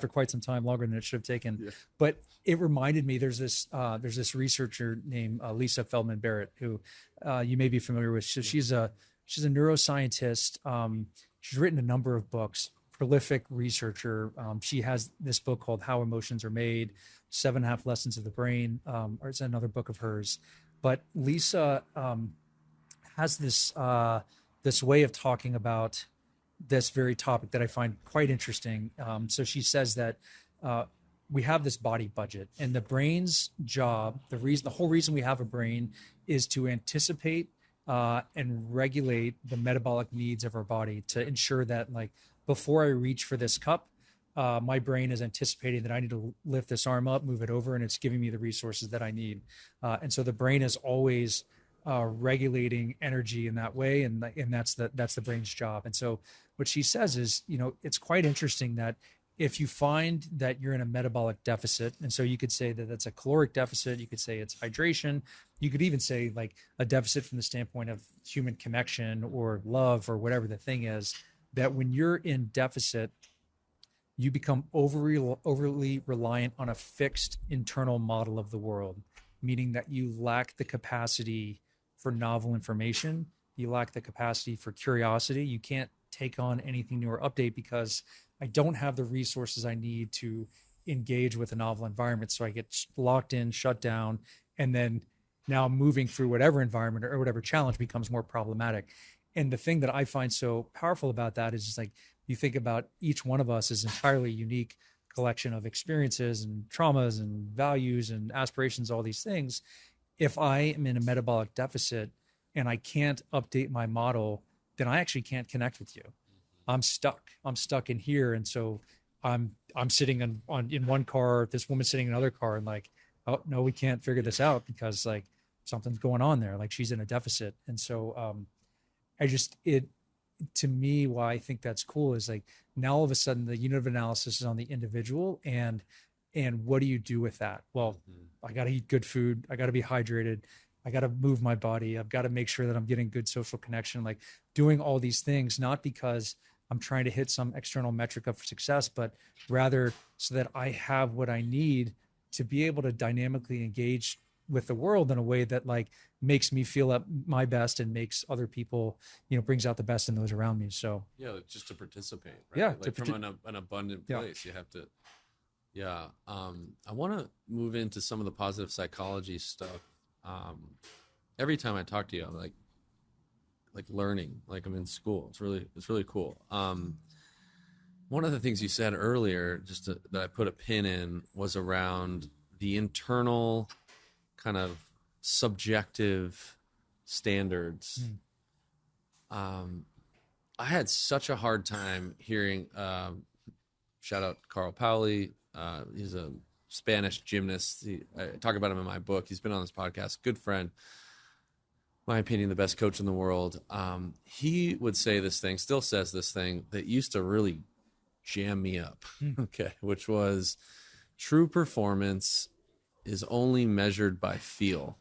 quite some time, longer than it should have taken. Yeah. But it reminded me, there's this researcher named Lisa Feldman Barrett, who you may be familiar with. So she's a neuroscientist. She's written a number of books, prolific researcher. She has this book called How Emotions Are Made, 7.5 Lessons of the Brain, or it's another book of hers. But Lisa has this way of talking about this very topic that I find quite interesting. So she says that we have this body budget, and the brain's job, the whole reason we have a brain is to anticipate and regulate the metabolic needs of our body, to ensure that, like, before I reach for this cup, my brain is anticipating that I need to lift this arm up, move it over, and it's giving me the resources that I need. And so the brain is always regulating energy in that way, and that's the brain's job. And so what she says is, you know, it's quite interesting that if you find that you're in a metabolic deficit, and so you could say that that's a caloric deficit, you could say it's hydration, you could even say like a deficit from the standpoint of human connection or love or whatever the thing is, that when you're in deficit, you become overly reliant on a fixed internal model of the world, meaning that you lack the capacity for novel information. You lack the capacity for curiosity. You can't take on anything new or update because I don't have the resources I need to engage with a novel environment. So I get locked in, shut down, and then now moving through whatever environment or whatever challenge becomes more problematic. And the thing that I find so powerful about that is just like, you think about each one of us as entirely unique collection of experiences and traumas and values and aspirations, all these things. If I am in a metabolic deficit and I can't update my model, then I actually can't connect with you. I'm stuck in here. And so I'm sitting in one car, this woman's sitting in another car, and like, oh no, we can't figure this out because like something's going on there. Like she's in a deficit. And so to me, why I think that's cool is like, now all of a sudden the unit of analysis is on the individual, and what do you do with that? Well, I got to eat good food. I got to be hydrated. I got to move my body. I've got to make sure that I'm getting good social connection, like doing all these things, not because I'm trying to hit some external metric of success, but rather so that I have what I need to be able to dynamically engage with the world in a way that like makes me feel at my best and makes other people, you know, brings out the best in those around me. So yeah, just to participate, right? Yeah, like from an abundant place, you have to. Yeah, I want to move into some of the positive psychology stuff. Every time I talk to you, I'm like like learning, like I'm in school. It's really cool. One of the things you said earlier, that I put a pin in, was around the internal kind of subjective standards. I had such a hard time hearing, shout out Carl Paoli. He's a Spanish gymnast. I talk about him in my book. He's been on this podcast. Good friend. My opinion, the best coach in the world. He would say this thing, still says this thing, that used to really jam me up. Okay. Which was, true performance is only measured by feel.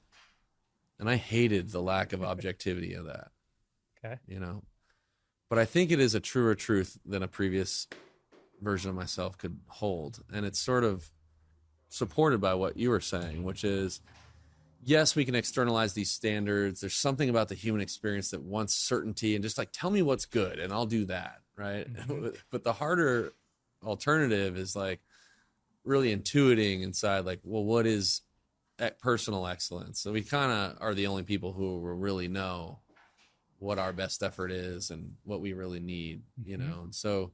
And I hated the lack of objectivity of that. Okay. You know, but I think it is a truer truth than a previous version of myself could hold. And it's sort of supported by what you were saying, which is, yes, we can externalize these standards. There's something about the human experience that wants certainty and just like, tell me what's good and I'll do that. Right. But the harder alternative is like really intuiting inside, like, well, what is personal excellence? So we kind of are the only people who will really know what our best effort is and what we really need, you know? And so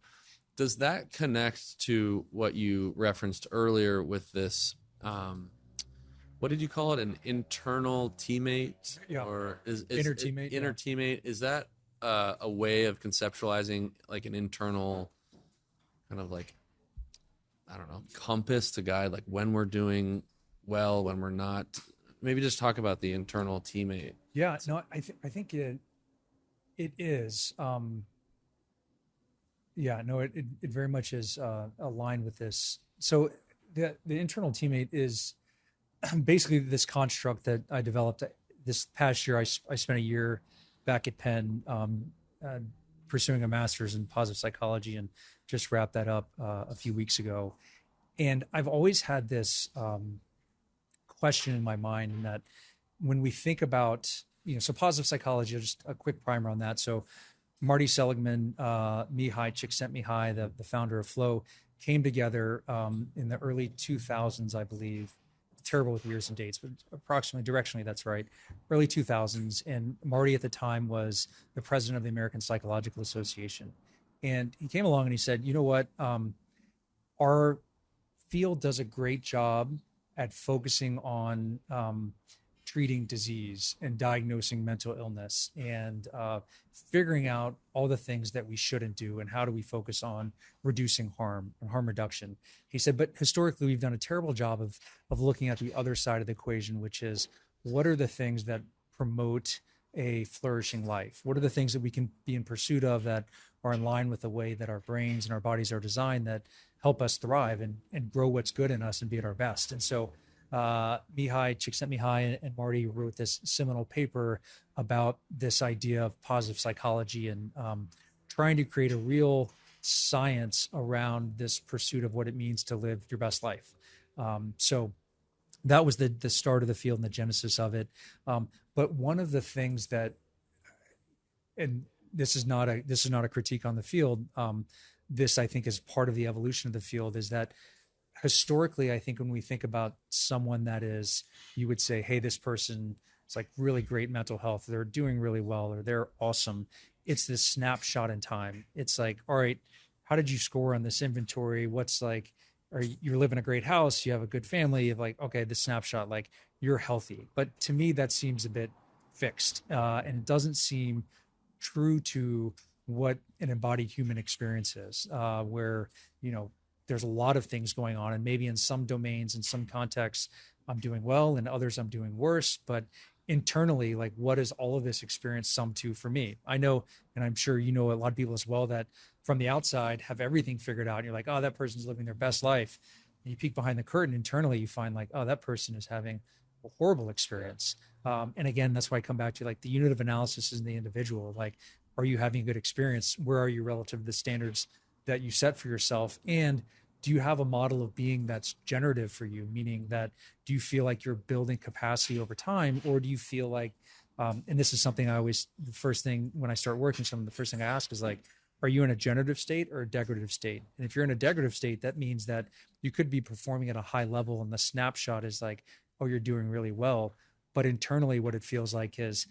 does that connect to what you referenced earlier with this, what did you call it? An internal teammate? Yeah. Or is inner teammate? Inner teammate. Is that a way of conceptualizing like an internal kind of like, I don't know, compass to guide like when we're doing well, when we're not? Maybe just talk about the internal teammate. Yeah, no, I think it is. Yeah, no, it very much is aligned with this. So the internal teammate is basically this construct that I developed this past year. I spent a year back at Penn pursuing a master's in positive psychology and just wrapped that up a few weeks ago. And I've always had this question in my mind that when we think about, so positive psychology, just a quick primer on that. So Marty Seligman, Mihai Csikszentmihalyi, the founder of Flow, came together in the early 2000s, I believe. Terrible with years and dates, but approximately directionally, that's right. Early 2000s. And Marty at the time was the president of the American Psychological Association. And he came along and he said, you know what? Our field does a great job at focusing on treating disease and diagnosing mental illness and figuring out all the things that we shouldn't do and how do we focus on reducing harm and harm reduction. He said, but historically, we've done a terrible job of looking at the other side of the equation, which is what are the things that promote a flourishing life? What are the things that we can be in pursuit of that are in line with the way that our brains and our bodies are designed that help us thrive and grow what's good in us and be at our best? And so Mihai Csikszentmihalyi and Marty wrote this seminal paper about this idea of positive psychology and trying to create a real science around this pursuit of what it means to live your best life. So that was the start of the field and the genesis of it. But one of the things that, and this is not a critique on the field. This I think is part of the evolution of the field, is that historically, I think when we think about someone that is, you would say, hey, this person is like really great mental health, they're doing really well, or they're awesome. It's this snapshot in time. It's like, all right, how did you score on this inventory? What's like, or you live in a great house, you have a good family, you're like, okay, the snapshot, like you're healthy. But to me, that seems a bit fixed and it doesn't seem true to what an embodied human experience is, where, there's a lot of things going on, and maybe in some domains, in some contexts, I'm doing well, and others I'm doing worse. But internally, like, what does all of this experience sum to for me? I know, and I'm sure a lot of people as well, that from the outside have everything figured out. And you're like, oh, that person's living their best life. And you peek behind the curtain internally, you find like, oh, that person is having a horrible experience. And again, that's why I come back to like the unit of analysis is in the individual. Like, are you having a good experience? Where are you relative to the standards that you set for yourself? And do you have a model of being that's generative for you? Meaning that, do you feel like you're building capacity over time? Or do you feel like, and this is something the first thing when I start working, the first thing I ask is like, are you in a generative state or a degradative state? And if you're in a degradative state, that means that you could be performing at a high level and the snapshot is like, oh, you're doing really well. But internally, what it feels like is,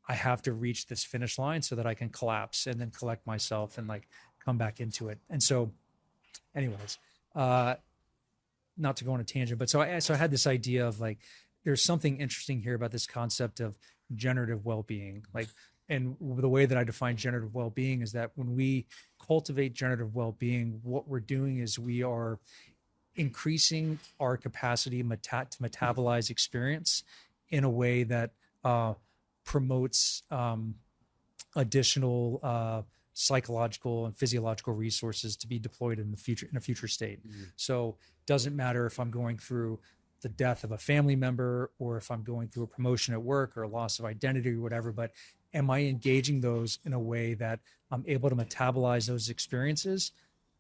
I have to reach this finish line so that I can collapse and then collect myself and like come back into it. And so, anyways, not to go on a tangent, but so I had this idea of like, there's something interesting here about this concept of generative well-being. Like, and the way that I define generative well-being is that when we cultivate generative well-being, what we're doing is we are increasing our capacity to metabolize experience in a way that promotes additional psychological and physiological resources to be deployed in the future, in a future state. So doesn't matter if I'm going through the death of a family member or if I'm going through a promotion at work or a loss of identity or whatever, but am I engaging those in a way that I'm able to metabolize those experiences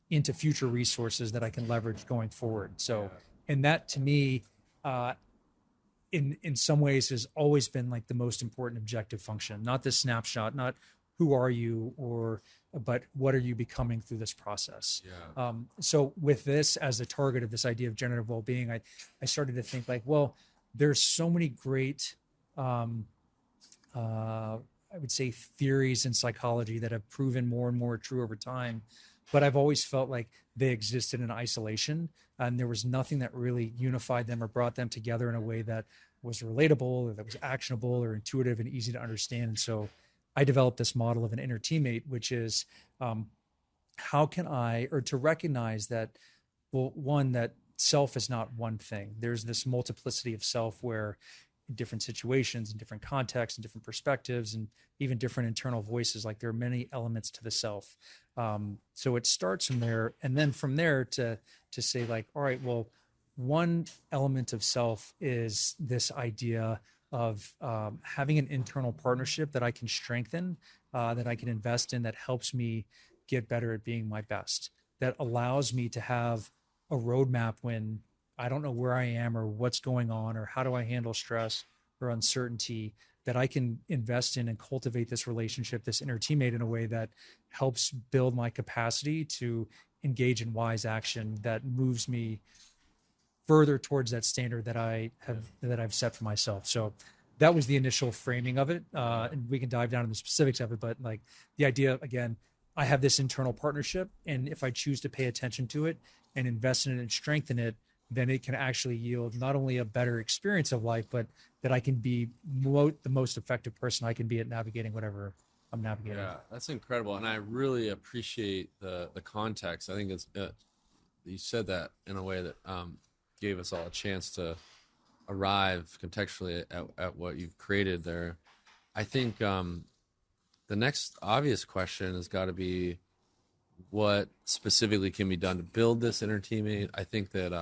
into future resources that I can leverage going forward? So, and that to me, in some ways has always been like the most important objective function, not the snapshot, not who are you but what are you becoming through this process? So with this as the target of this idea of generative well-being, I started to think like, well, there's so many great, I would say theories in psychology that have proven more and more true over time, but I've always felt like they existed in isolation and there was nothing that really unified them or brought them together in a way that was relatable or that was actionable or intuitive and easy to understand. And so I developed this model of an inner teammate, which is how can I, or to recognize that, well, one, that self is not one thing. There's this multiplicity of self where in different situations, in different contexts, and different perspectives, and even different internal voices, like there are many elements to the self. So it starts from there. And then from there to say like, all right, well, one element of self is this idea of having an internal partnership that I can strengthen, that I can invest in, that helps me get better at being my best, that allows me to have a roadmap when I don't know where I am or what's going on or how do I handle stress or uncertainty, that I can invest in and cultivate this relationship, this inner teammate, in a way that helps build my capacity to engage in wise action that moves me further towards that standard that I've set for myself. So that was the initial framing of it. And we can dive down into the specifics of it, but like the idea, again, I have this internal partnership, and if I choose to pay attention to it and invest in it and strengthen it, then it can actually yield not only a better experience of life, but that I can be the most effective person I can be at navigating whatever I'm navigating. Yeah, that's incredible. And I really appreciate the context. I think it's you said that in a way that gave us all a chance to arrive contextually at what you've created there. I think the next obvious question has got to be what specifically can be done to build this inner teammate. I think that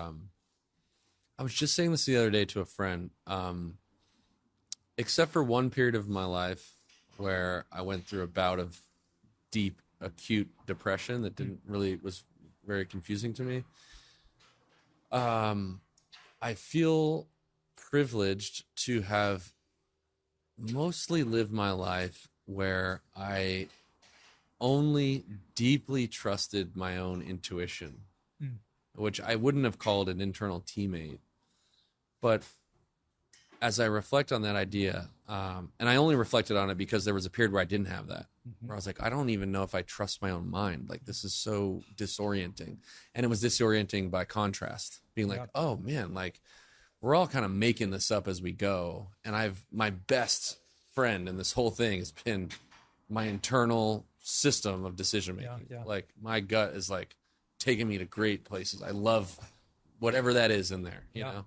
I was just saying this the other day to a friend, except for one period of my life where I went through a bout of deep, acute depression that was very confusing to me. I feel privileged to have mostly lived my life where I only deeply trusted my own intuition, which I wouldn't have called an internal teammate. But as I reflect on that idea, and I only reflected on it because there was a period where I didn't have that, where I was like, I don't even know if I trust my own mind. Like, this is so disorienting. And it was disorienting by contrast, being like, oh man, like we're all kind of making this up as we go. And my best friend in this whole thing has been my internal system of decision making. Like my gut is like taking me to great places. I love whatever that is in there, you know?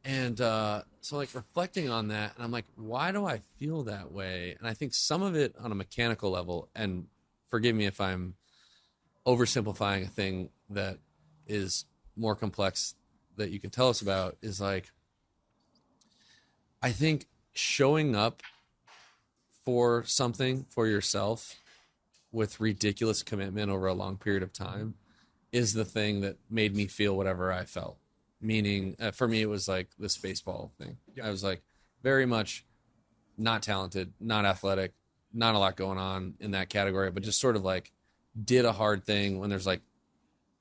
And so like reflecting on that, and I'm like, why do I feel that way? And I think some of it on a mechanical level, and forgive me if I'm oversimplifying a thing that is more complex that you can tell us about, is like, I think showing up for something for yourself with ridiculous commitment over a long period of time is the thing that made me feel whatever I felt. Meaning, for me, it was like this baseball thing. I was like very much not talented, not athletic, not a lot going on in that category, but just sort of like did a hard thing when there's like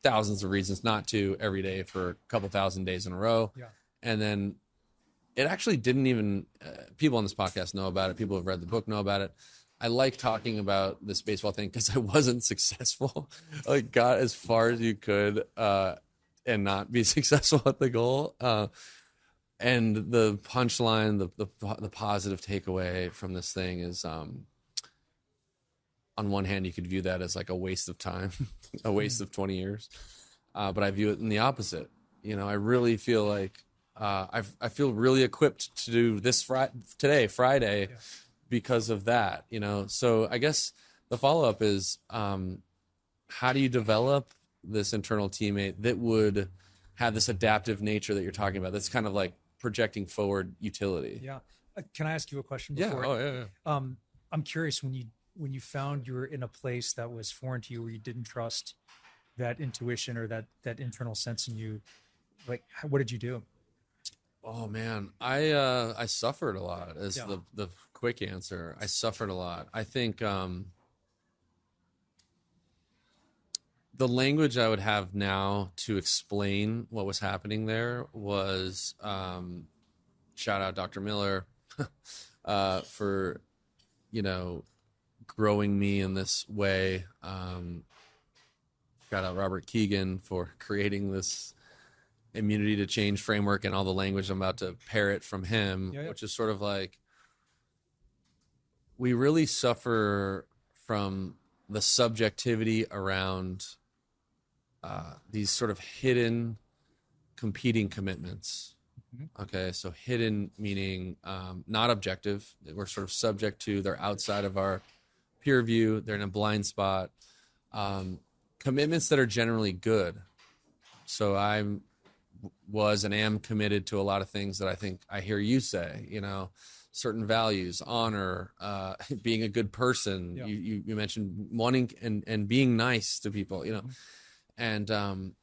thousands of reasons not to every day for a couple thousand days in a row. And then it actually didn't even, people on this podcast know about it. People who have read the book know about it. I like talking about this baseball thing because I wasn't successful. Like, got as far as you could and not be successful at the goal. And the punchline, the positive takeaway from this thing is, on one hand, you could view that as like a waste of time, a waste of 20 years. But I view it in the opposite. You know, I really feel like I feel really equipped to do this Friday, because of that. You know, so I guess the follow up is, how do you develop this internal teammate that would have this adaptive nature that you're talking about? That's kind of like projecting forward utility. Yeah. Can I ask you a question before? Yeah. Oh, yeah. I'm curious, when you found you were in a place that was foreign to you, where you didn't trust that intuition or that internal sense in you, like, what did you do? Oh man, I suffered a lot is Yeah. the quick answer. I suffered a lot. I think the language I would have now to explain what was happening there was, shout out Dr. Miller for, you know, growing me in this way. Shout out Robert Keegan for creating this immunity to change framework and all the language I'm about to parrot from him, which is sort of like, we really suffer from the subjectivity around these sort of hidden competing commitments. Okay, so hidden meaning not objective. We're sort of subject to, they're outside of our peer view, they're in a blind spot. Commitments that are generally good. So I was and am committed to a lot of things that I think I hear you say, you know, certain values, honor, being a good person. Yeah. You mentioned wanting and being nice to people, you know. And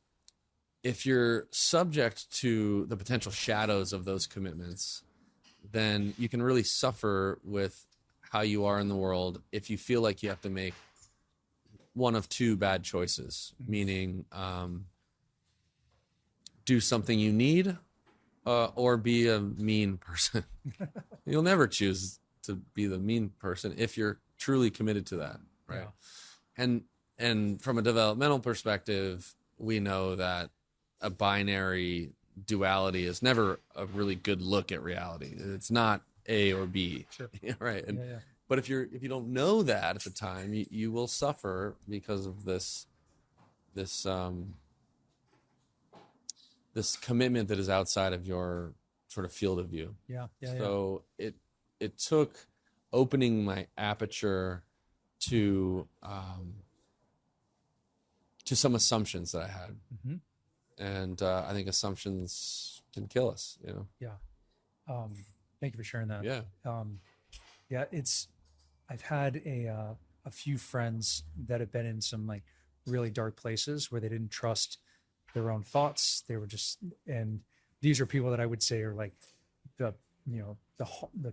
if you're subject to the potential shadows of those commitments, then you can really suffer with how you are in the world if you feel like you have to make one of two bad choices, meaning do something you need or be a mean person. You'll never choose to be the mean person if you're truly committed to that, right? Yeah. And from a developmental perspective, we know that a binary duality is never a really good look at reality. It's not A or B, Sure. right? And, but if you don't know that at the time, you will suffer because of this commitment that is outside of your sort of field of view. So it took opening my aperture to some assumptions that I had. And I think assumptions can kill us, you know? Thank you for sharing that. Yeah. I've had a few friends that have been in some like really dark places where they didn't trust their own thoughts. They were just, and these are people that I would say are like the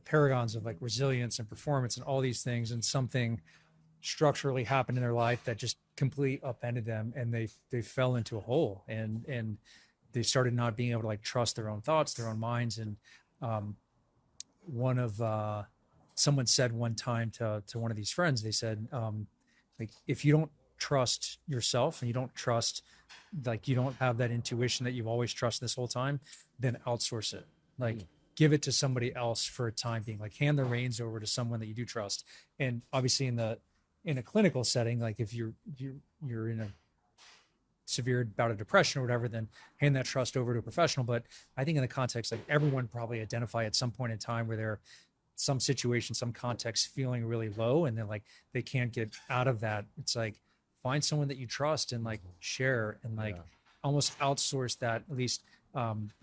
paragons of like resilience and performance and all these things, and something structurally happened in their life that just completely upended them, and they fell into a hole, and they started not being able to like trust their own thoughts, their own minds. And someone said one time to one of these friends, they said, like, if you don't trust yourself and you don't trust, like, you don't have that intuition that you've always trusted this whole time, then outsource it. Like, give it to somebody else for a time being. Like, hand the reins over to someone that you do trust. And obviously in a clinical setting, like if you're in a severe bout of depression or whatever, then hand that trust over to a professional. But I think in the context, like, everyone probably identify at some point in time where they're some situation, some context, feeling really low, and then like they can't get out of that. It's like, find someone that you trust and like share, and like almost outsource that, at least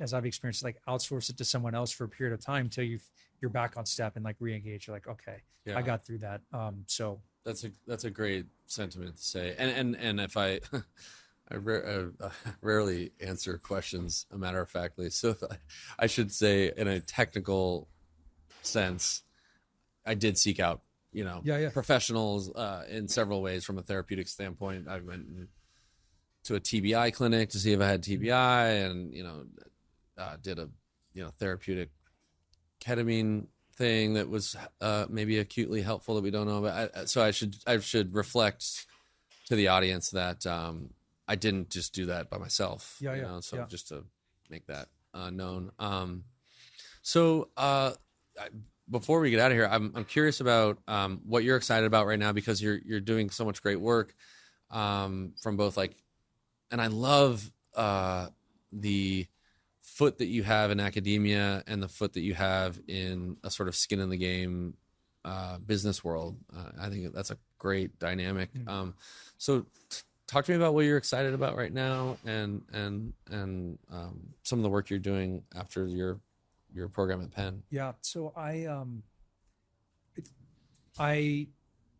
as I've experienced, like outsource it to someone else for a period of time till you're back on step and like re-engage. You're like, okay, I got through that. So that's a great sentiment to say. And if I rarely answer questions matter of factly, so I should say, in a technical sense, I did seek out, you know, professionals in several ways. From a therapeutic standpoint, I went to a TBI clinic to see if I had TBI, and, you know, did a, you know, therapeutic ketamine thing that was maybe acutely helpful that we don't know about. So I should reflect to the audience that I didn't just do that by myself. So just to make that known. So before we get out of here, I'm curious about what you're excited about right now, because you're doing so much great work from both and I love the foot that you have in academia and the foot that you have in a sort of skin in the game business world. I think that's a great dynamic. So talk to me about what you're excited about right now, and some of the work you're doing after your program at Penn. Yeah. So I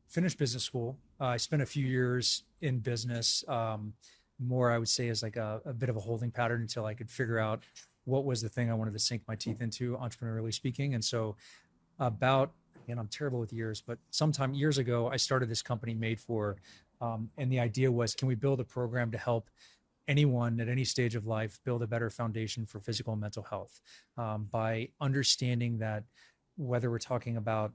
finished business school. I spent a few years in business, more I would say as like a bit of a holding pattern until I could figure out what was the thing I wanted to sink my teeth into, entrepreneurially speaking. And so and I'm terrible with years, but sometime years ago, I started this company MadeFor. And the idea was, can we build a program to help anyone at any stage of life build a better foundation for physical and mental health, by understanding that whether we're talking about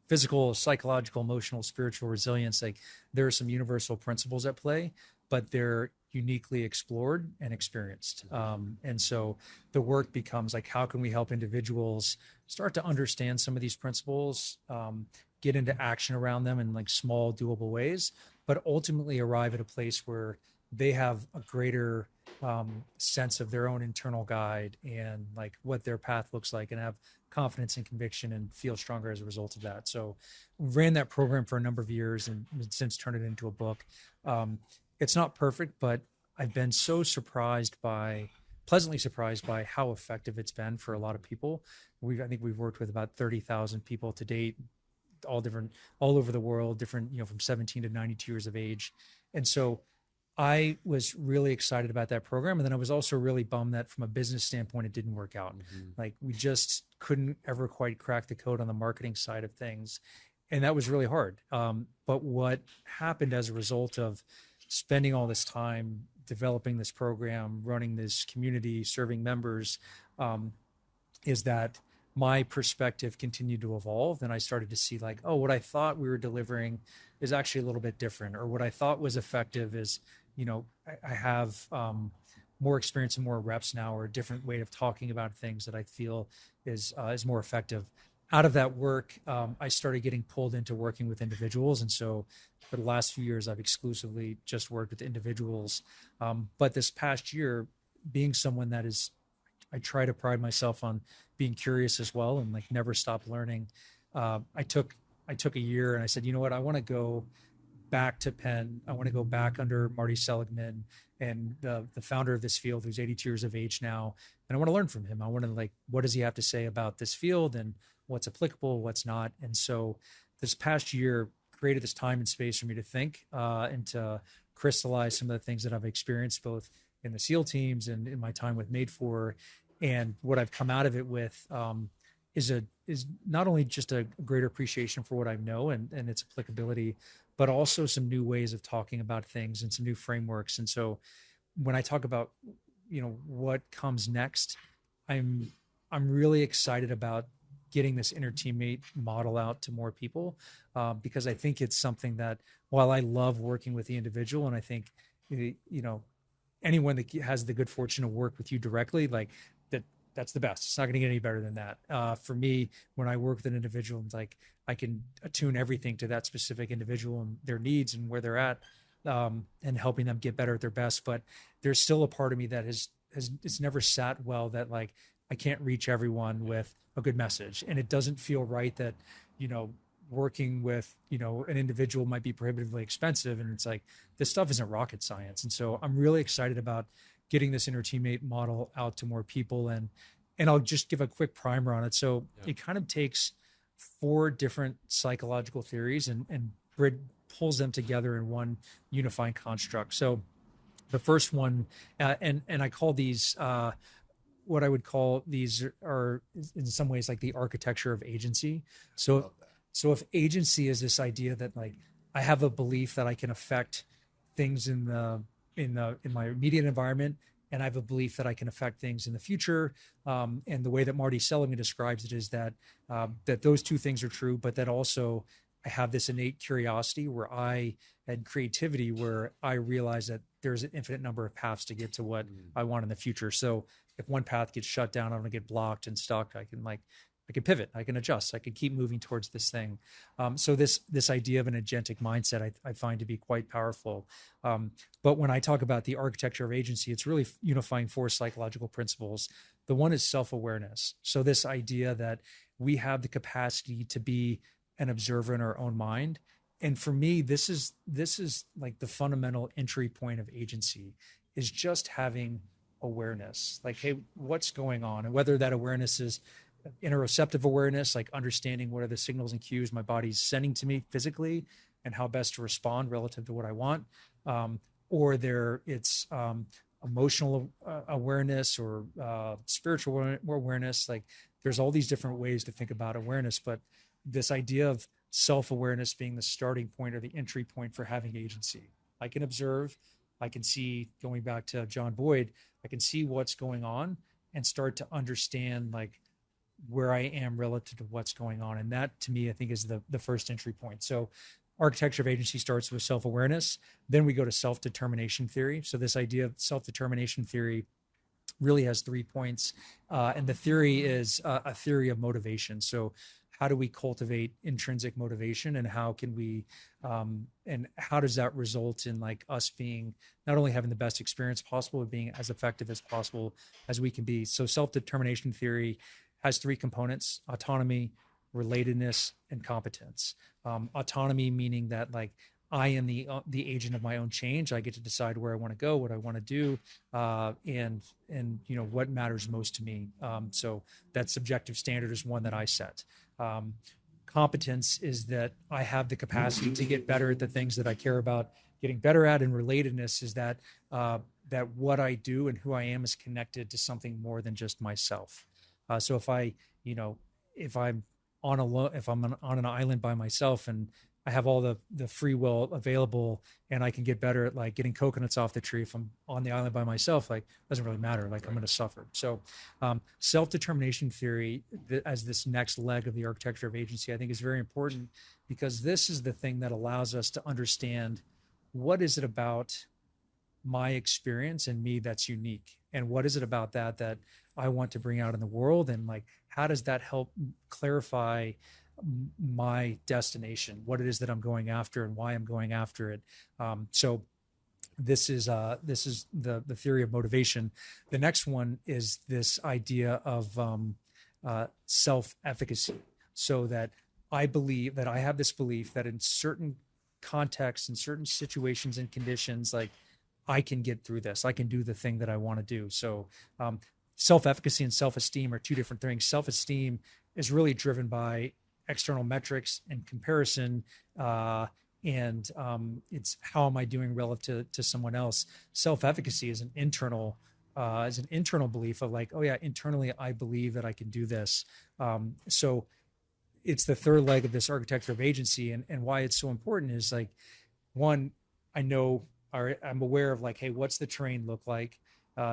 physical, psychological, emotional, spiritual resilience, like there are some universal principles at play, but they're uniquely explored and experienced. And so the work becomes like, how can we help individuals start to understand some of these principles, get into action around them in like small, doable ways, but ultimately arrive at a place where they have a greater sense of their own internal guide and like what their path looks like, and have confidence and conviction and feel stronger as a result of that. So ran that program for a number of years and since turned it into a book. It's not perfect, but I've been so pleasantly surprised by how effective it's been for a lot of people. I think we've worked with about 30,000 people to date, all over the world, different, from 17 to 92 years of age. And so I was really excited about that program. And then I was also really bummed that from a business standpoint, it didn't work out. Like we just couldn't ever quite crack the code on the marketing side of things. And that was really hard. But what happened as a result of spending all this time developing this program, running this community, serving members, is that my perspective continued to evolve. And I started to see like, oh, what I thought we were delivering is actually a little bit different, or what I thought was effective is, I have more experience and more reps now, or a different way of talking about things that I feel is more effective. Out of that work, I started getting pulled into working with individuals. And so for the last few years, I've exclusively just worked with individuals. But this past year, being someone I try to pride myself on being curious as well, and like never stop learning. I took a year and I said, you know what, I want to go back to Penn. I want to go back under Marty Seligman and the founder of this field, who's 82 years of age now. And I want to learn from him. I want to what does he have to say about this field and what's applicable, what's not. And so this past year created this time and space for me to think and to crystallize some of the things that I've experienced both in the SEAL teams and in my time with MadeFor. And what I've come out of it with is not only just a greater appreciation for what I know and its applicability, but also some new ways of talking about things and some new frameworks. And so when I talk about, what comes next, I'm really excited about getting this inner teammate model out to more people, because I think it's something that, while I love working with the individual, and I think, anyone that has the good fortune to work with you directly, that's the best. It's not going to get any better than that. For me, when I work with an individual, it's like I can attune everything to that specific individual and their needs and where they're at, and helping them get better at their best. But there's still a part of me that it's never sat well, that like I can't reach everyone with a good message, and it doesn't feel right that working with an individual might be prohibitively expensive, and it's like this stuff isn't rocket science. And so I'm really excited about getting this inner teammate model out to more people. And I'll just give a quick primer on it. So It kind of takes 4 different psychological theories and pulls them together in one unifying construct. So the first one, and I call these, what I would call these are in some ways like the architecture of agency. So if agency is this idea that like I have a belief that I can affect things in my immediate environment and I have a belief that I can affect things in the future. And the way that Marty Seligman describes it is that that those two things are true, but that also I have this innate curiosity and creativity where I realize that there's an infinite number of paths to get to what I want in the future. So if one path gets shut down, I'm going to get blocked and stuck. I can pivot, I can adjust, I can keep moving towards this thing. So this idea of an agentic mindset, I find to be quite powerful. But when I talk about the architecture of agency, it's really unifying four psychological principles. The one is self-awareness. So this idea that we have the capacity to be an observer in our own mind. And for me, this is like the fundamental entry point of agency, is just having awareness. Like, hey, what's going on? And whether that awareness is interoceptive awareness, like understanding what are the signals and cues my body's sending to me physically and how best to respond relative to what I want, or it's emotional awareness or spiritual awareness. Like, there's all these different ways to think about awareness, but this idea of self-awareness being the starting point or the entry point for having agency. I can observe, I can see, going back to John Boyd, I can see what's going on and start to understand like where I am relative to what's going on. And that, to me, I think is the first entry point. So architecture of agency starts with self-awareness. Then we go to self-determination theory. So this idea of self-determination theory really has 3 points. And the theory is a theory of motivation. So how do we cultivate intrinsic motivation, and how can we, and how does that result in like us being, not only having the best experience possible, but being as effective as possible as we can be. So self-determination theory has 3 components: autonomy, relatedness, and competence. Autonomy meaning that like I am the agent of my own change. I get to decide where I want to go, what I want to do, and you know what matters most to me. So that subjective standard is one that I set. Competence is that I have the capacity to get better at the things that I care about getting better at, and relatedness is that that what I do and who I am is connected to something more than just myself. So if I'm on an island by myself and I have all the free will available, and I can get better at like getting coconuts off the tree. If I'm on the island by myself, like it doesn't really matter. Like I'm going to suffer. So self-determination theory as this next leg of the architecture of agency, I think is very important, because this is the thing that allows us to understand what is it about my experience and me that's unique, and what is it about that I want to bring out in the world, and like how does that help clarify my destination, what it is that I'm going after and why I'm going after it. So this is the theory of motivation. The next one is this idea of self-efficacy. So that I believe that I have this belief that in certain contexts, in certain situations and conditions, like I can get through this, I can do the thing that I want to do. So self-efficacy and self-esteem are two different things. Self-esteem is really driven by external metrics and comparison, and it's how am I doing relative to someone else. Self-efficacy is an internal belief of like, oh yeah, internally I believe that I can do this. So it's the third leg of this architecture of agency, and why it's so important is like, one, I'm aware of like, hey, what's the terrain look like?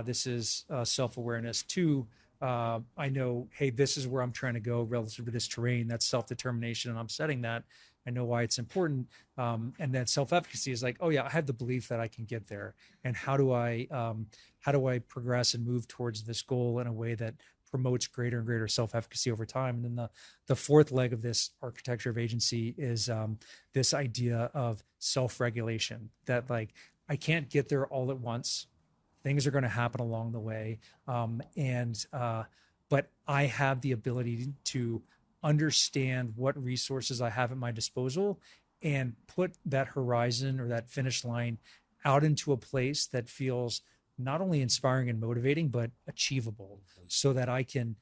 This is self-awareness. Two, I know, hey, this is where I'm trying to go relative to this terrain. That's self-determination, and I'm setting that. I know why it's important. And then self-efficacy is like, oh yeah, I have the belief that I can get there. And how do I progress and move towards this goal in a way that promotes greater and greater self-efficacy over time? And then the fourth leg of this architecture of agency is this idea of self-regulation, that like I can't get there all at once. Things are going to happen along the way. But I have the ability to understand what resources I have at my disposal and put that horizon or that finish line out into a place that feels not only inspiring and motivating, but achievable, so that I can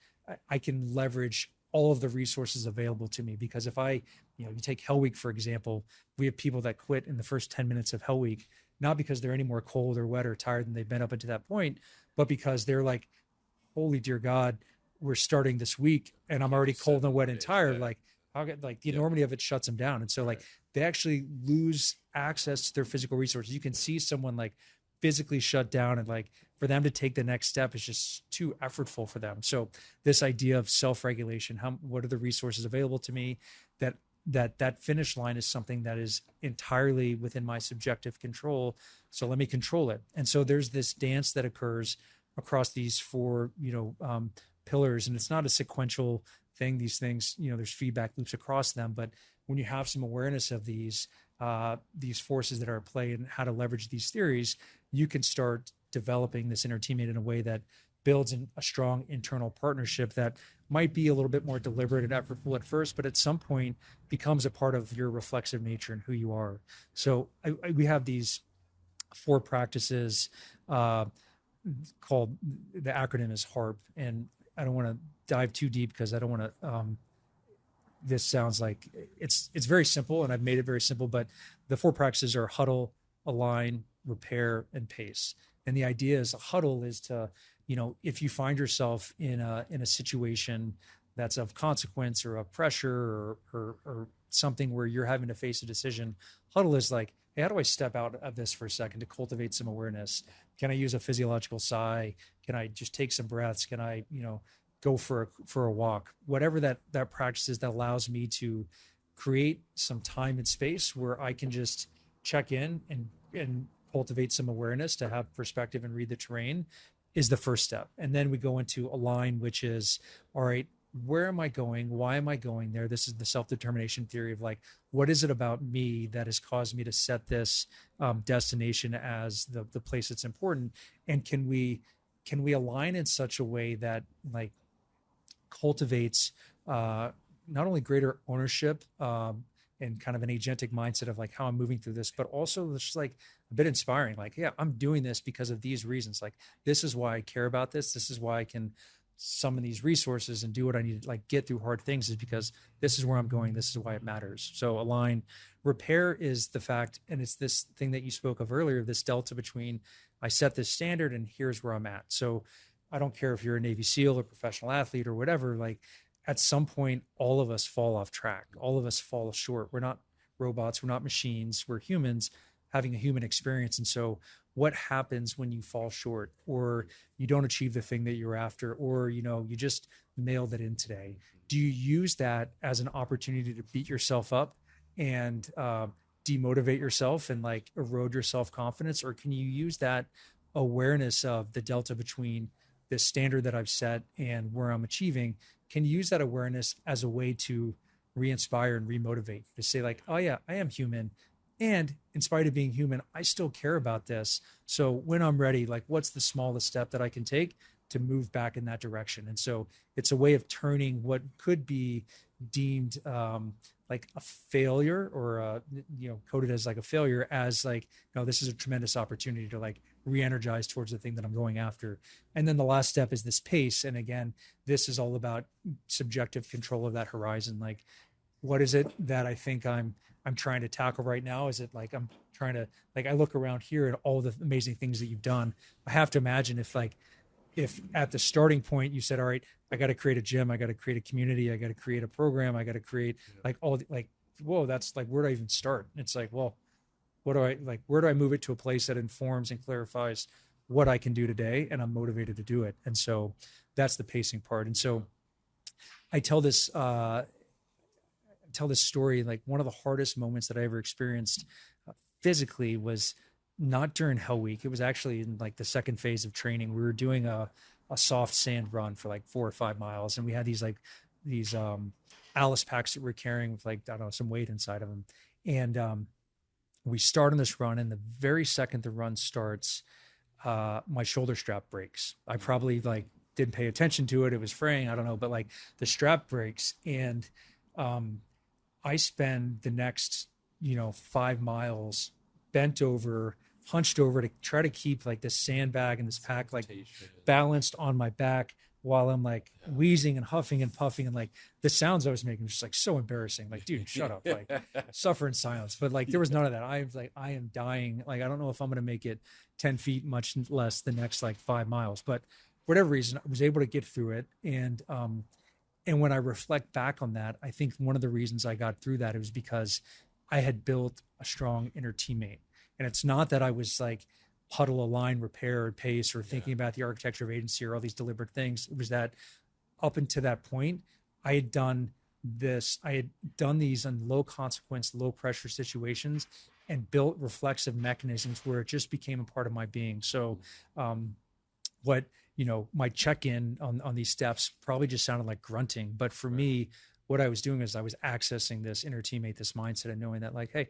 leverage all of the resources available to me. Because if you take Hell Week, for example, we have people that quit in the first 10 minutes of Hell Week, not because they're any more cold or wet or tired than they've been up until that point, but because they're like, holy dear God, we're starting this week and I'm already cold and wet and tired. Yeah. Like, I'll get like the enormity of it shuts them down. And so like they actually lose access to their physical resources. You can see someone like physically shut down, and like for them to take the next step is just too effortful for them. So this idea of self-regulation, what are the resources available to me, that finish line is something that is entirely within my subjective control. So let me control it. And so there's this dance that occurs across these four, pillars, and it's not a sequential thing. These things, there's feedback loops across them, but when you have some awareness of these forces that are at play and how to leverage these theories, you can start developing this inner teammate in a way that builds a strong internal partnership that might be a little bit more deliberate and effortful at first, but at some point becomes a part of your reflexive nature and who you are. So we have these 4 practices called, the acronym is HARP, and I don't want to dive too deep because I don't want to, this sounds like it's very simple, and I've made it very simple, but the 4 practices are huddle, align, repair, and pace. And the idea is a huddle is to, if you find yourself in a situation that's of consequence or of pressure or something where you're having to face a decision, huddle is like, hey, how do I step out of this for a second to cultivate some awareness? Can I use a physiological sigh? Can I just take some breaths? Can I, go for a walk? Whatever that practice is that allows me to create some time and space where I can just check in and cultivate some awareness to have perspective and read the terrain is the first step. And then we go into align, which is, all right, where am I going? Why am I going there? This is the self-determination theory of like, what is it about me that has caused me to set this destination as the place that's important? And can we align in such a way that like cultivates not only greater ownership and kind of an agentic mindset of like how I'm moving through this, but also just like a bit inspiring. Like, yeah, I'm doing this because of these reasons. Like, this is why I care about this. This is why I can summon these resources and do what I need to like get through hard things, is because this is where I'm going. This is why it matters. So align. Repair is the fact, and it's this thing that you spoke of earlier, this delta between I set this standard and here's where I'm at. So I don't care if you're a Navy SEAL or professional athlete or whatever, like at some point, all of us fall off track. All of us fall short. We're not robots. We're not machines. We're humans having a human experience. And so what happens when you fall short or you don't achieve the thing that you're after, or, you just mailed it in today? Do you use that as an opportunity to beat yourself up and demotivate yourself and like erode your self-confidence? Or can you use that awareness of the delta between the standard that I've set and where I'm achieving? Can you use that awareness as a way to re-inspire and re-motivate, to say like, oh yeah, I am human. And in spite of being human, I still care about this. So when I'm ready, like what's the smallest step that I can take to move back in that direction? And so it's a way of turning what could be deemed like a failure or, coded as like a failure as like, no, this is a tremendous opportunity to like re-energize towards the thing that I'm going after. And then the last step is this pace. And again, this is all about subjective control of that horizon. Like, what is it that I think I'm trying to tackle right now? Is it like I'm trying to, like, I look around here at all the amazing things that you've done. I have to imagine if at the starting point you said, all right, I got to create a gym, I got to create a community, I got to create a program, I got to create like all the, like, whoa, that's like, where do I even start? It's like, well, where do I move it to a place that informs and clarifies what I can do today? And I'm motivated to do it. And so that's the pacing part. And so I tell this story, like one of the hardest moments that I ever experienced physically was not during Hell Week. It was actually in like the second phase of training. We were doing a soft sand run for like 4 or 5 miles. And we had these Alice packs that we're carrying with like, I don't know, some weight inside of them. And we start on this run, and the very second the run starts, my shoulder strap breaks. I probably like didn't pay attention to it. It was fraying. I don't know, but like the strap breaks, and I spend the next, 5 miles bent over, hunched over to try to keep like this sandbag and this pack like balanced on my back while I'm like wheezing and huffing and puffing, and like the sounds I was making was just like so embarrassing. Like, dude, shut up, like suffer in silence. But like there was none of that. I am dying. Like, I don't know if I'm going to make it 10 feet, much less the next like 5 miles, but for whatever reason, I was able to get through it. And when I reflect back on that, I think one of the reasons I got through that, it was because I had built a strong inner teammate. And it's not that I was like huddle, align, repair, and pace, or thinking about the architecture of agency, or all these deliberate things. It was that up until that point, I had done these in low consequence, low pressure situations, and built reflexive mechanisms where it just became a part of my being. So, what, my check-in on these steps probably just sounded like grunting, but for me, what I was doing is I was accessing this inner teammate, this mindset, and knowing that, like, hey,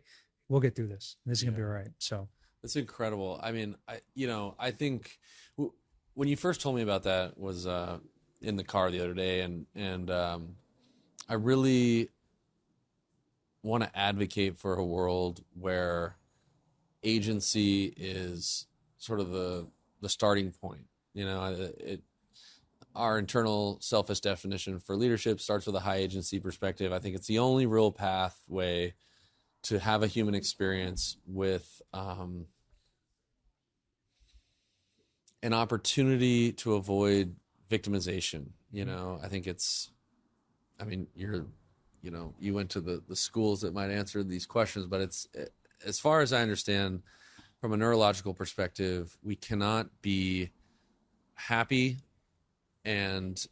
we'll get through this. This is gonna be all right. So that's incredible. I mean, I think when you first told me about that was in the car the other day, and I really want to advocate for a world where agency is sort of the starting point. Our internal selfish definition for leadership starts with a high agency perspective. I think it's the only real pathway to have a human experience with an opportunity to avoid victimization. I think you went to the schools that might answer these questions, but it's, as far as I understand, from a neurological perspective, we cannot be happy and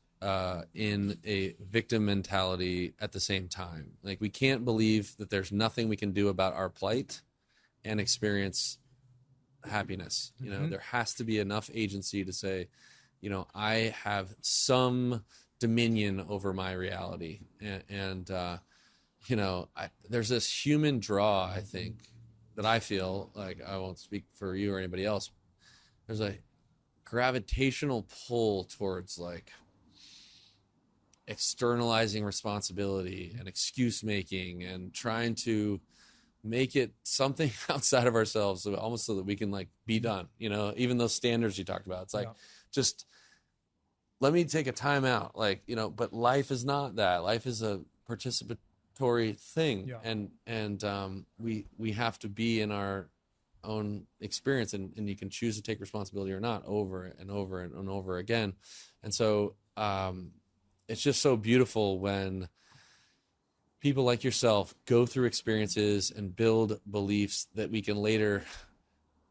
in a victim mentality at the same time. Like, we can't believe that there's nothing we can do about our plight and experience happiness. There has to be enough agency to say, I have some dominion over my reality. And there's this human draw, I think, that I feel like, I won't speak for you or anybody else. There's a gravitational pull towards, like, externalizing responsibility and excuse making and trying to make it something outside of ourselves, so almost so that we can, like, be done, even those standards you talked about. It's like, just let me take a time out, like, but life is not that. Life is a participatory thing. And we have to be in our own experience, and you can choose to take responsibility or not, over and over and over again. And so it's just so beautiful when people like yourself go through experiences and build beliefs that we can later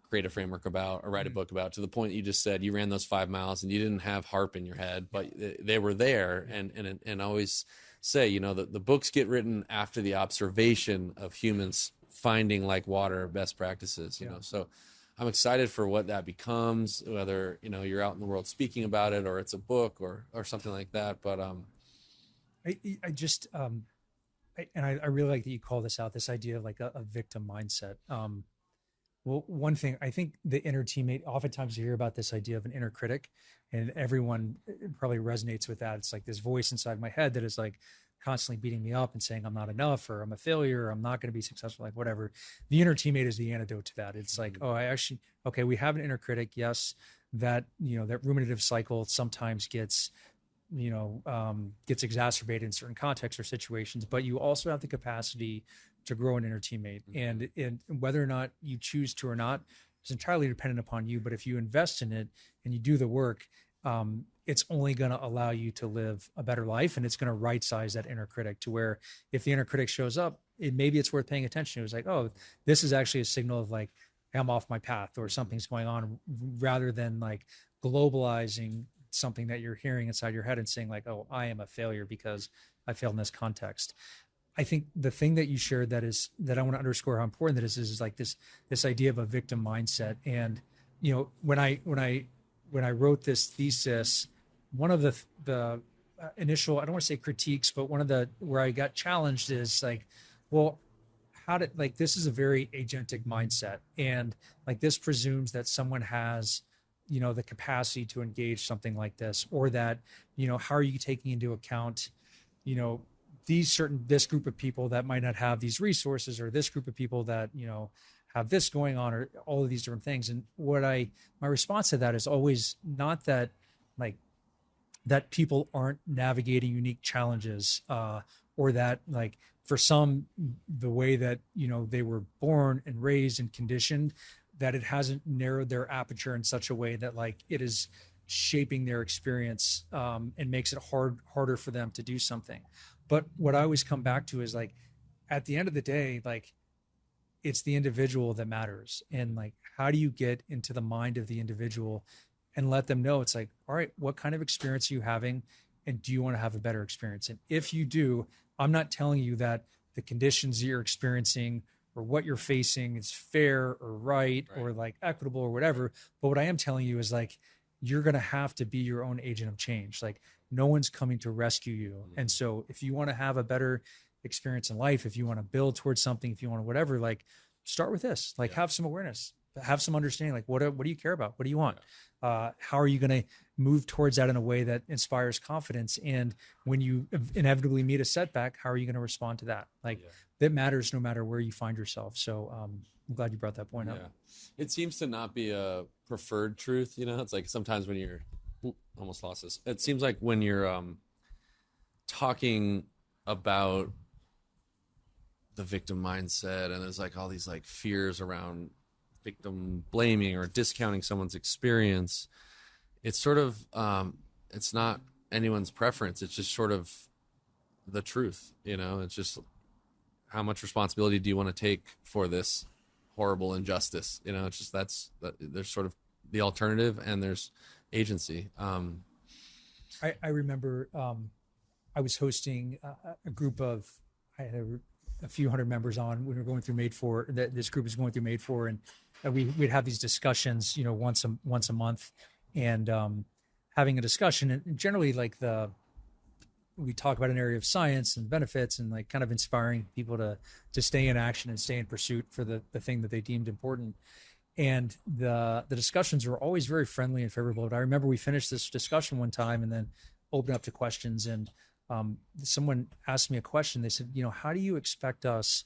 create a framework about or write a book about, to the point that you just said you ran those 5 miles and you didn't have HARP in your head, but they were there. And I always say, the books get written after the observation of humans finding, like water, best practices, so I'm excited for what that becomes, whether, you're out in the world speaking about it, or it's a book or something like that. But I really like that you call this out, this idea of like a victim mindset. Well, one thing, I think the inner teammate, oftentimes you hear about this idea of an inner critic, and everyone probably resonates with that. It's like this voice inside my head that is like constantly beating me up and saying I'm not enough, or I'm a failure, or I'm not going to be successful, like whatever. The inner teammate is the antidote to that. It's like, we have an inner critic. Yes, that, that ruminative cycle sometimes gets exacerbated in certain contexts or situations, but you also have the capacity to grow an inner teammate. And whether or not you choose to or not is entirely dependent upon you. But if you invest in it and you do the work, it's only going to allow you to live a better life, and it's going to right size that inner critic to where, if the inner critic shows up, maybe it's worth paying attention to. It's like, oh, this is actually a signal of, like, I'm off my path or something's going on, rather than like globalizing something that you're hearing inside your head and saying, like, oh, I am a failure because I failed in this context. I think the thing that you shared that I want to underscore how important that is like this idea of a victim mindset. And, when I wrote this thesis, one of the initial, I don't want to say critiques, but one of where I got challenged is like, well, this is a very agentic mindset. And like, this presumes that someone has, the capacity to engage something like this, or that, how are you taking into account, this group of people that might not have these resources, or this group of people that, have this going on, or all of these different things. And my response to that is always not that, like, that people aren't navigating unique challenges, or that, like, for some, the way that, they were born and raised and conditioned, that it hasn't narrowed their aperture in such a way that, like, it is shaping their experience, and makes it harder for them to do something. But what I always come back to is, like, at the end of the day, like, it's the individual that matters. And like, how do you get into the mind of the individual and let them know it's like, all right, what kind of experience are you having? And do you want to have a better experience? And if you do, I'm not telling you that the conditions you're experiencing or what you're facing is fair or right or like equitable or whatever. But what I am telling you is like, you're going to have to be your own agent of change. Like no one's coming to rescue you. And so if you want to have a better experience in life, if you want to build towards something, if you want to whatever, like start with this, like have some awareness, have some understanding, like what do you care about? What do you want? How are you going to move towards that in a way that inspires confidence? And when you inevitably meet a setback, how are you going to respond to that? Like that matters no matter where you find yourself. So I'm glad you brought that point up. It seems to not be a preferred truth. You know, it's like sometimes when you're almost lost this. It seems like when you're talking about the victim mindset and there's like all these like fears around victim blaming or discounting someone's experience, it's sort of it's not anyone's preference. It's just sort of the truth, you know. It's just how much responsibility do you want to take for this horrible injustice, you know. It's just there's sort of the alternative and there's agency. I remember I was hosting a group of, I had a few hundred members on when we were going through MadeFor. This group is going through MadeFor, and we'd have these discussions, you know, once a month, and having a discussion. And generally, like we talk about an area of science and benefits, and like kind of inspiring people to stay in action and stay in pursuit for the thing that they deemed important. And the discussions were always very friendly and favorable. But I remember we finished this discussion one time and then opened up to questions, and someone asked me a question. They said, you know, how do you expect us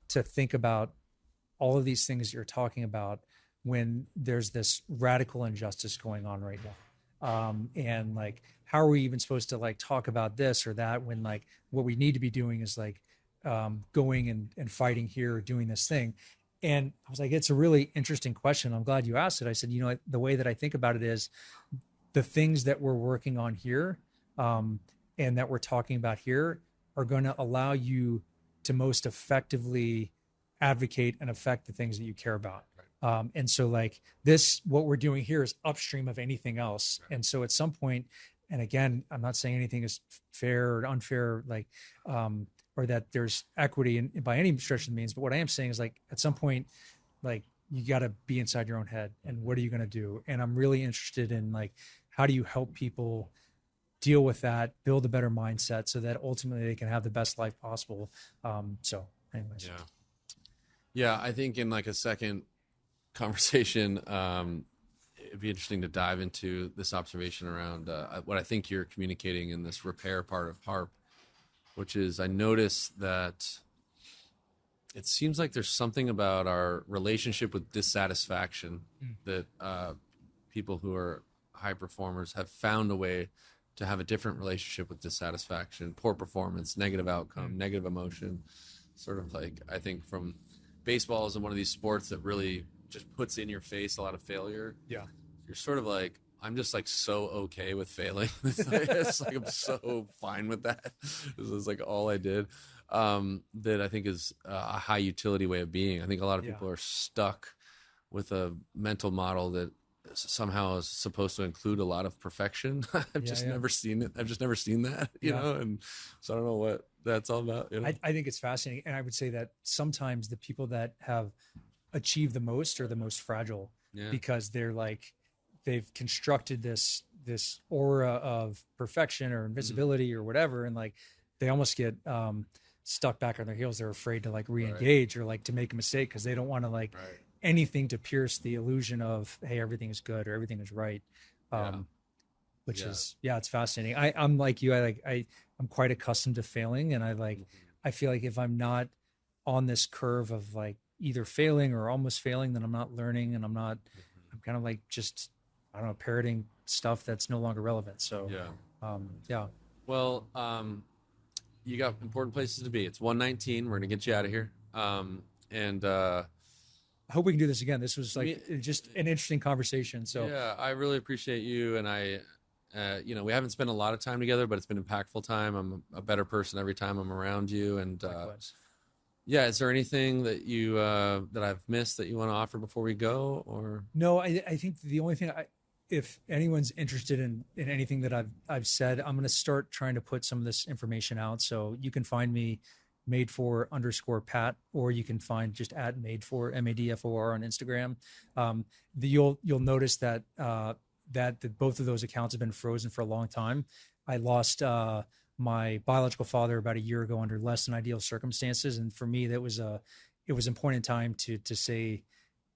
to think about all of these things you're talking about when there's this radical injustice going on right now? And like, how are we even supposed to like talk about this or that when like what we need to be doing is like going and fighting here or doing this thing? And I was like, it's a really interesting question. I'm glad you asked it. I said, you know, the way that I think about it is the things that we're working on here and that we're talking about here are going to allow you to most effectively advocate and affect the things that you care about. And so like what we're doing here is upstream of anything else. And so at some point, and again, I'm not saying anything is fair or unfair, like, or that there's equity by any stretch of the means. But what I am saying is like, at some point, like you got to be inside your own head and what are you going to do? And I'm really interested in like, how do you help people deal with that, build a better mindset so that ultimately they can have the best life possible. So anyways. Yeah. I think in like a second conversation, it'd be interesting to dive into this observation around what I think you're communicating in this repair part of HARP, which is I noticed that it seems like there's something about our relationship with dissatisfaction that people who are high performers have found a way to have a different relationship with dissatisfaction, poor performance, negative outcome, negative emotion. Sort of like, I think from baseball is one of these sports that really just puts in your face a lot of failure. Yeah. You're sort of like, I'm just like so okay with failing. It's like I'm so fine with that. This is like all I did. That I think is a high utility way of being. I think a lot of people are stuck with a mental model that somehow is supposed to include a lot of perfection. I've just never seen it. I've just never seen that, you know? And so I don't know what that's all about. You know? I think it's fascinating. And I would say that sometimes the people that have achieved the most are the most fragile because they're like, they've constructed this aura of perfection or invisibility or whatever. And like, they almost get stuck back on their heels. They're afraid to like re-engage or like to make a mistake because they don't want to like anything to pierce the illusion of, hey, everything is good or everything is right. Which is, it's fascinating. I'm like you, I'm quite accustomed to failing. And I feel like if I'm not on this curve of like either failing or almost failing, then I'm not learning and I'm kind of like just, I don't know, parroting stuff that's no longer relevant. So, Well, you got important places to be. It's 1:19. We're going to get you out of here. I hope we can do this again. This was like just an interesting conversation. So yeah, I really appreciate you. And we haven't spent a lot of time together, but it's been impactful time. I'm a better person every time I'm around you. And Yeah. Is there anything that you that I've missed that you want to offer before we go? Or No, I think the only thing if anyone's interested in anything that I've said, I'm going to start trying to put some of this information out. So you can find me MadeFor_Pat, or you can find just at MadeFor, MadeFor on Instagram. You'll notice that that both of those accounts have been frozen for a long time. I lost my biological father about a year ago under less than ideal circumstances, and for me, it was important in time to say,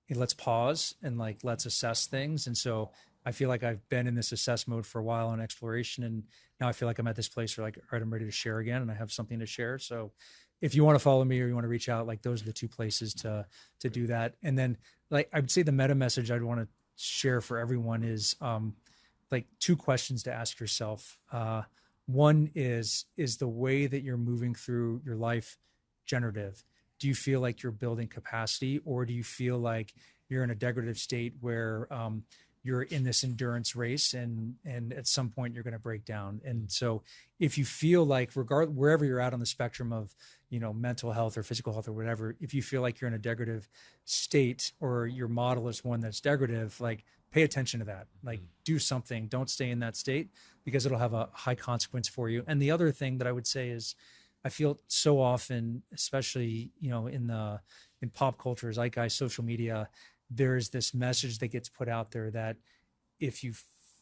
hey, let's pause and like let's assess things. And so I feel like I've been in this assess mode for a while on exploration, and now I feel like I'm at this place where like, all right, I'm ready to share again, and I have something to share. So if you want to follow me or you want to reach out, like those are the two places to do that. And then like I would say the meta message I'd want to share for everyone is like two questions to ask yourself. One is the way that you're moving through your life generative? Do you feel like you're building capacity, or do you feel like you're in a degradative state where you're in this endurance race and at some point you're going to break down? And so if you feel like wherever you're at on the spectrum of, mental health or physical health or whatever, if you feel like you're in a degradative state or your model is one that's degradative, like pay attention to that, like do something, don't stay in that state because it'll have a high consequence for you. And the other thing that I would say is I feel so often, especially, in pop culture, zeitgeist, social media, there's this message that gets put out there that if you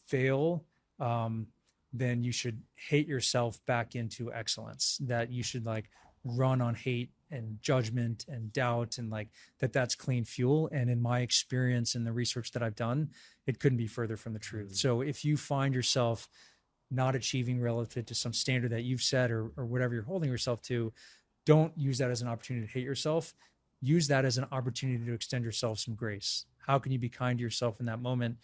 fail, then you should hate yourself back into excellence, that you should like run on hate and judgment and doubt, and like that's clean fuel. And in my experience and the research that I've done, it couldn't be further from the truth. So if you find yourself not achieving relative to some standard that you've set or whatever you're holding yourself to, don't use that as an opportunity to hate yourself. Use that as an opportunity to extend yourself some grace. How can you be kind to yourself in that moment?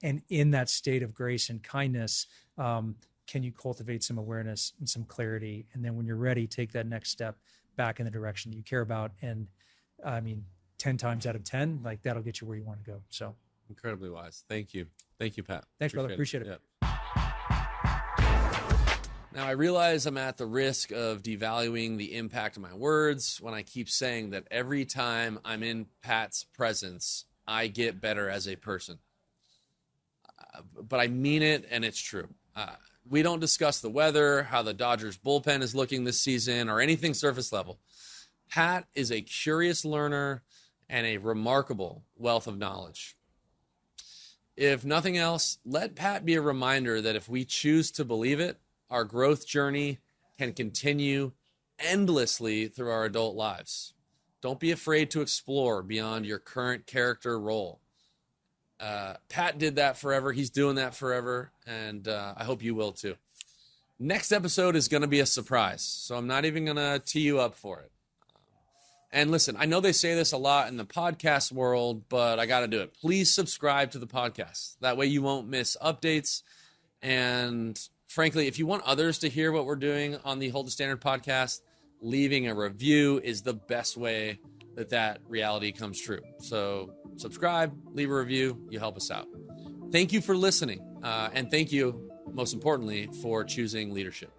And in that state of grace and kindness, can you cultivate some awareness and some clarity? And then when you're ready, take that next step back in the direction that you care about. And 10 times out of 10, like that'll get you where you want to go. So incredibly wise. Thank you. Thank you, Pat. Thanks, brother. Appreciate it. Yeah. Now, I realize I'm at the risk of devaluing the impact of my words when I keep saying that every time I'm in Pat's presence, I get better as a person. But I mean it, and it's true. We don't discuss the weather, how the Dodgers bullpen is looking this season, or anything surface level. Pat is a curious learner and a remarkable wealth of knowledge. If nothing else, let Pat be a reminder that if we choose to believe it, our growth journey can continue endlessly through our adult lives. Don't be afraid to explore beyond your current character role. Pat did that forever. He's doing that forever. And I hope you will too. Next episode is going to be a surprise. So I'm not even going to tee you up for it. And listen, I know they say this a lot in the podcast world, but I got to do it. Please subscribe to the podcast. That way you won't miss updates. And frankly, if you want others to hear what we're doing on the Hold the Standard podcast, leaving a review is the best way that reality comes true. So subscribe, leave a review, you help us out. Thank you for listening. And thank you, most importantly, for choosing leadership.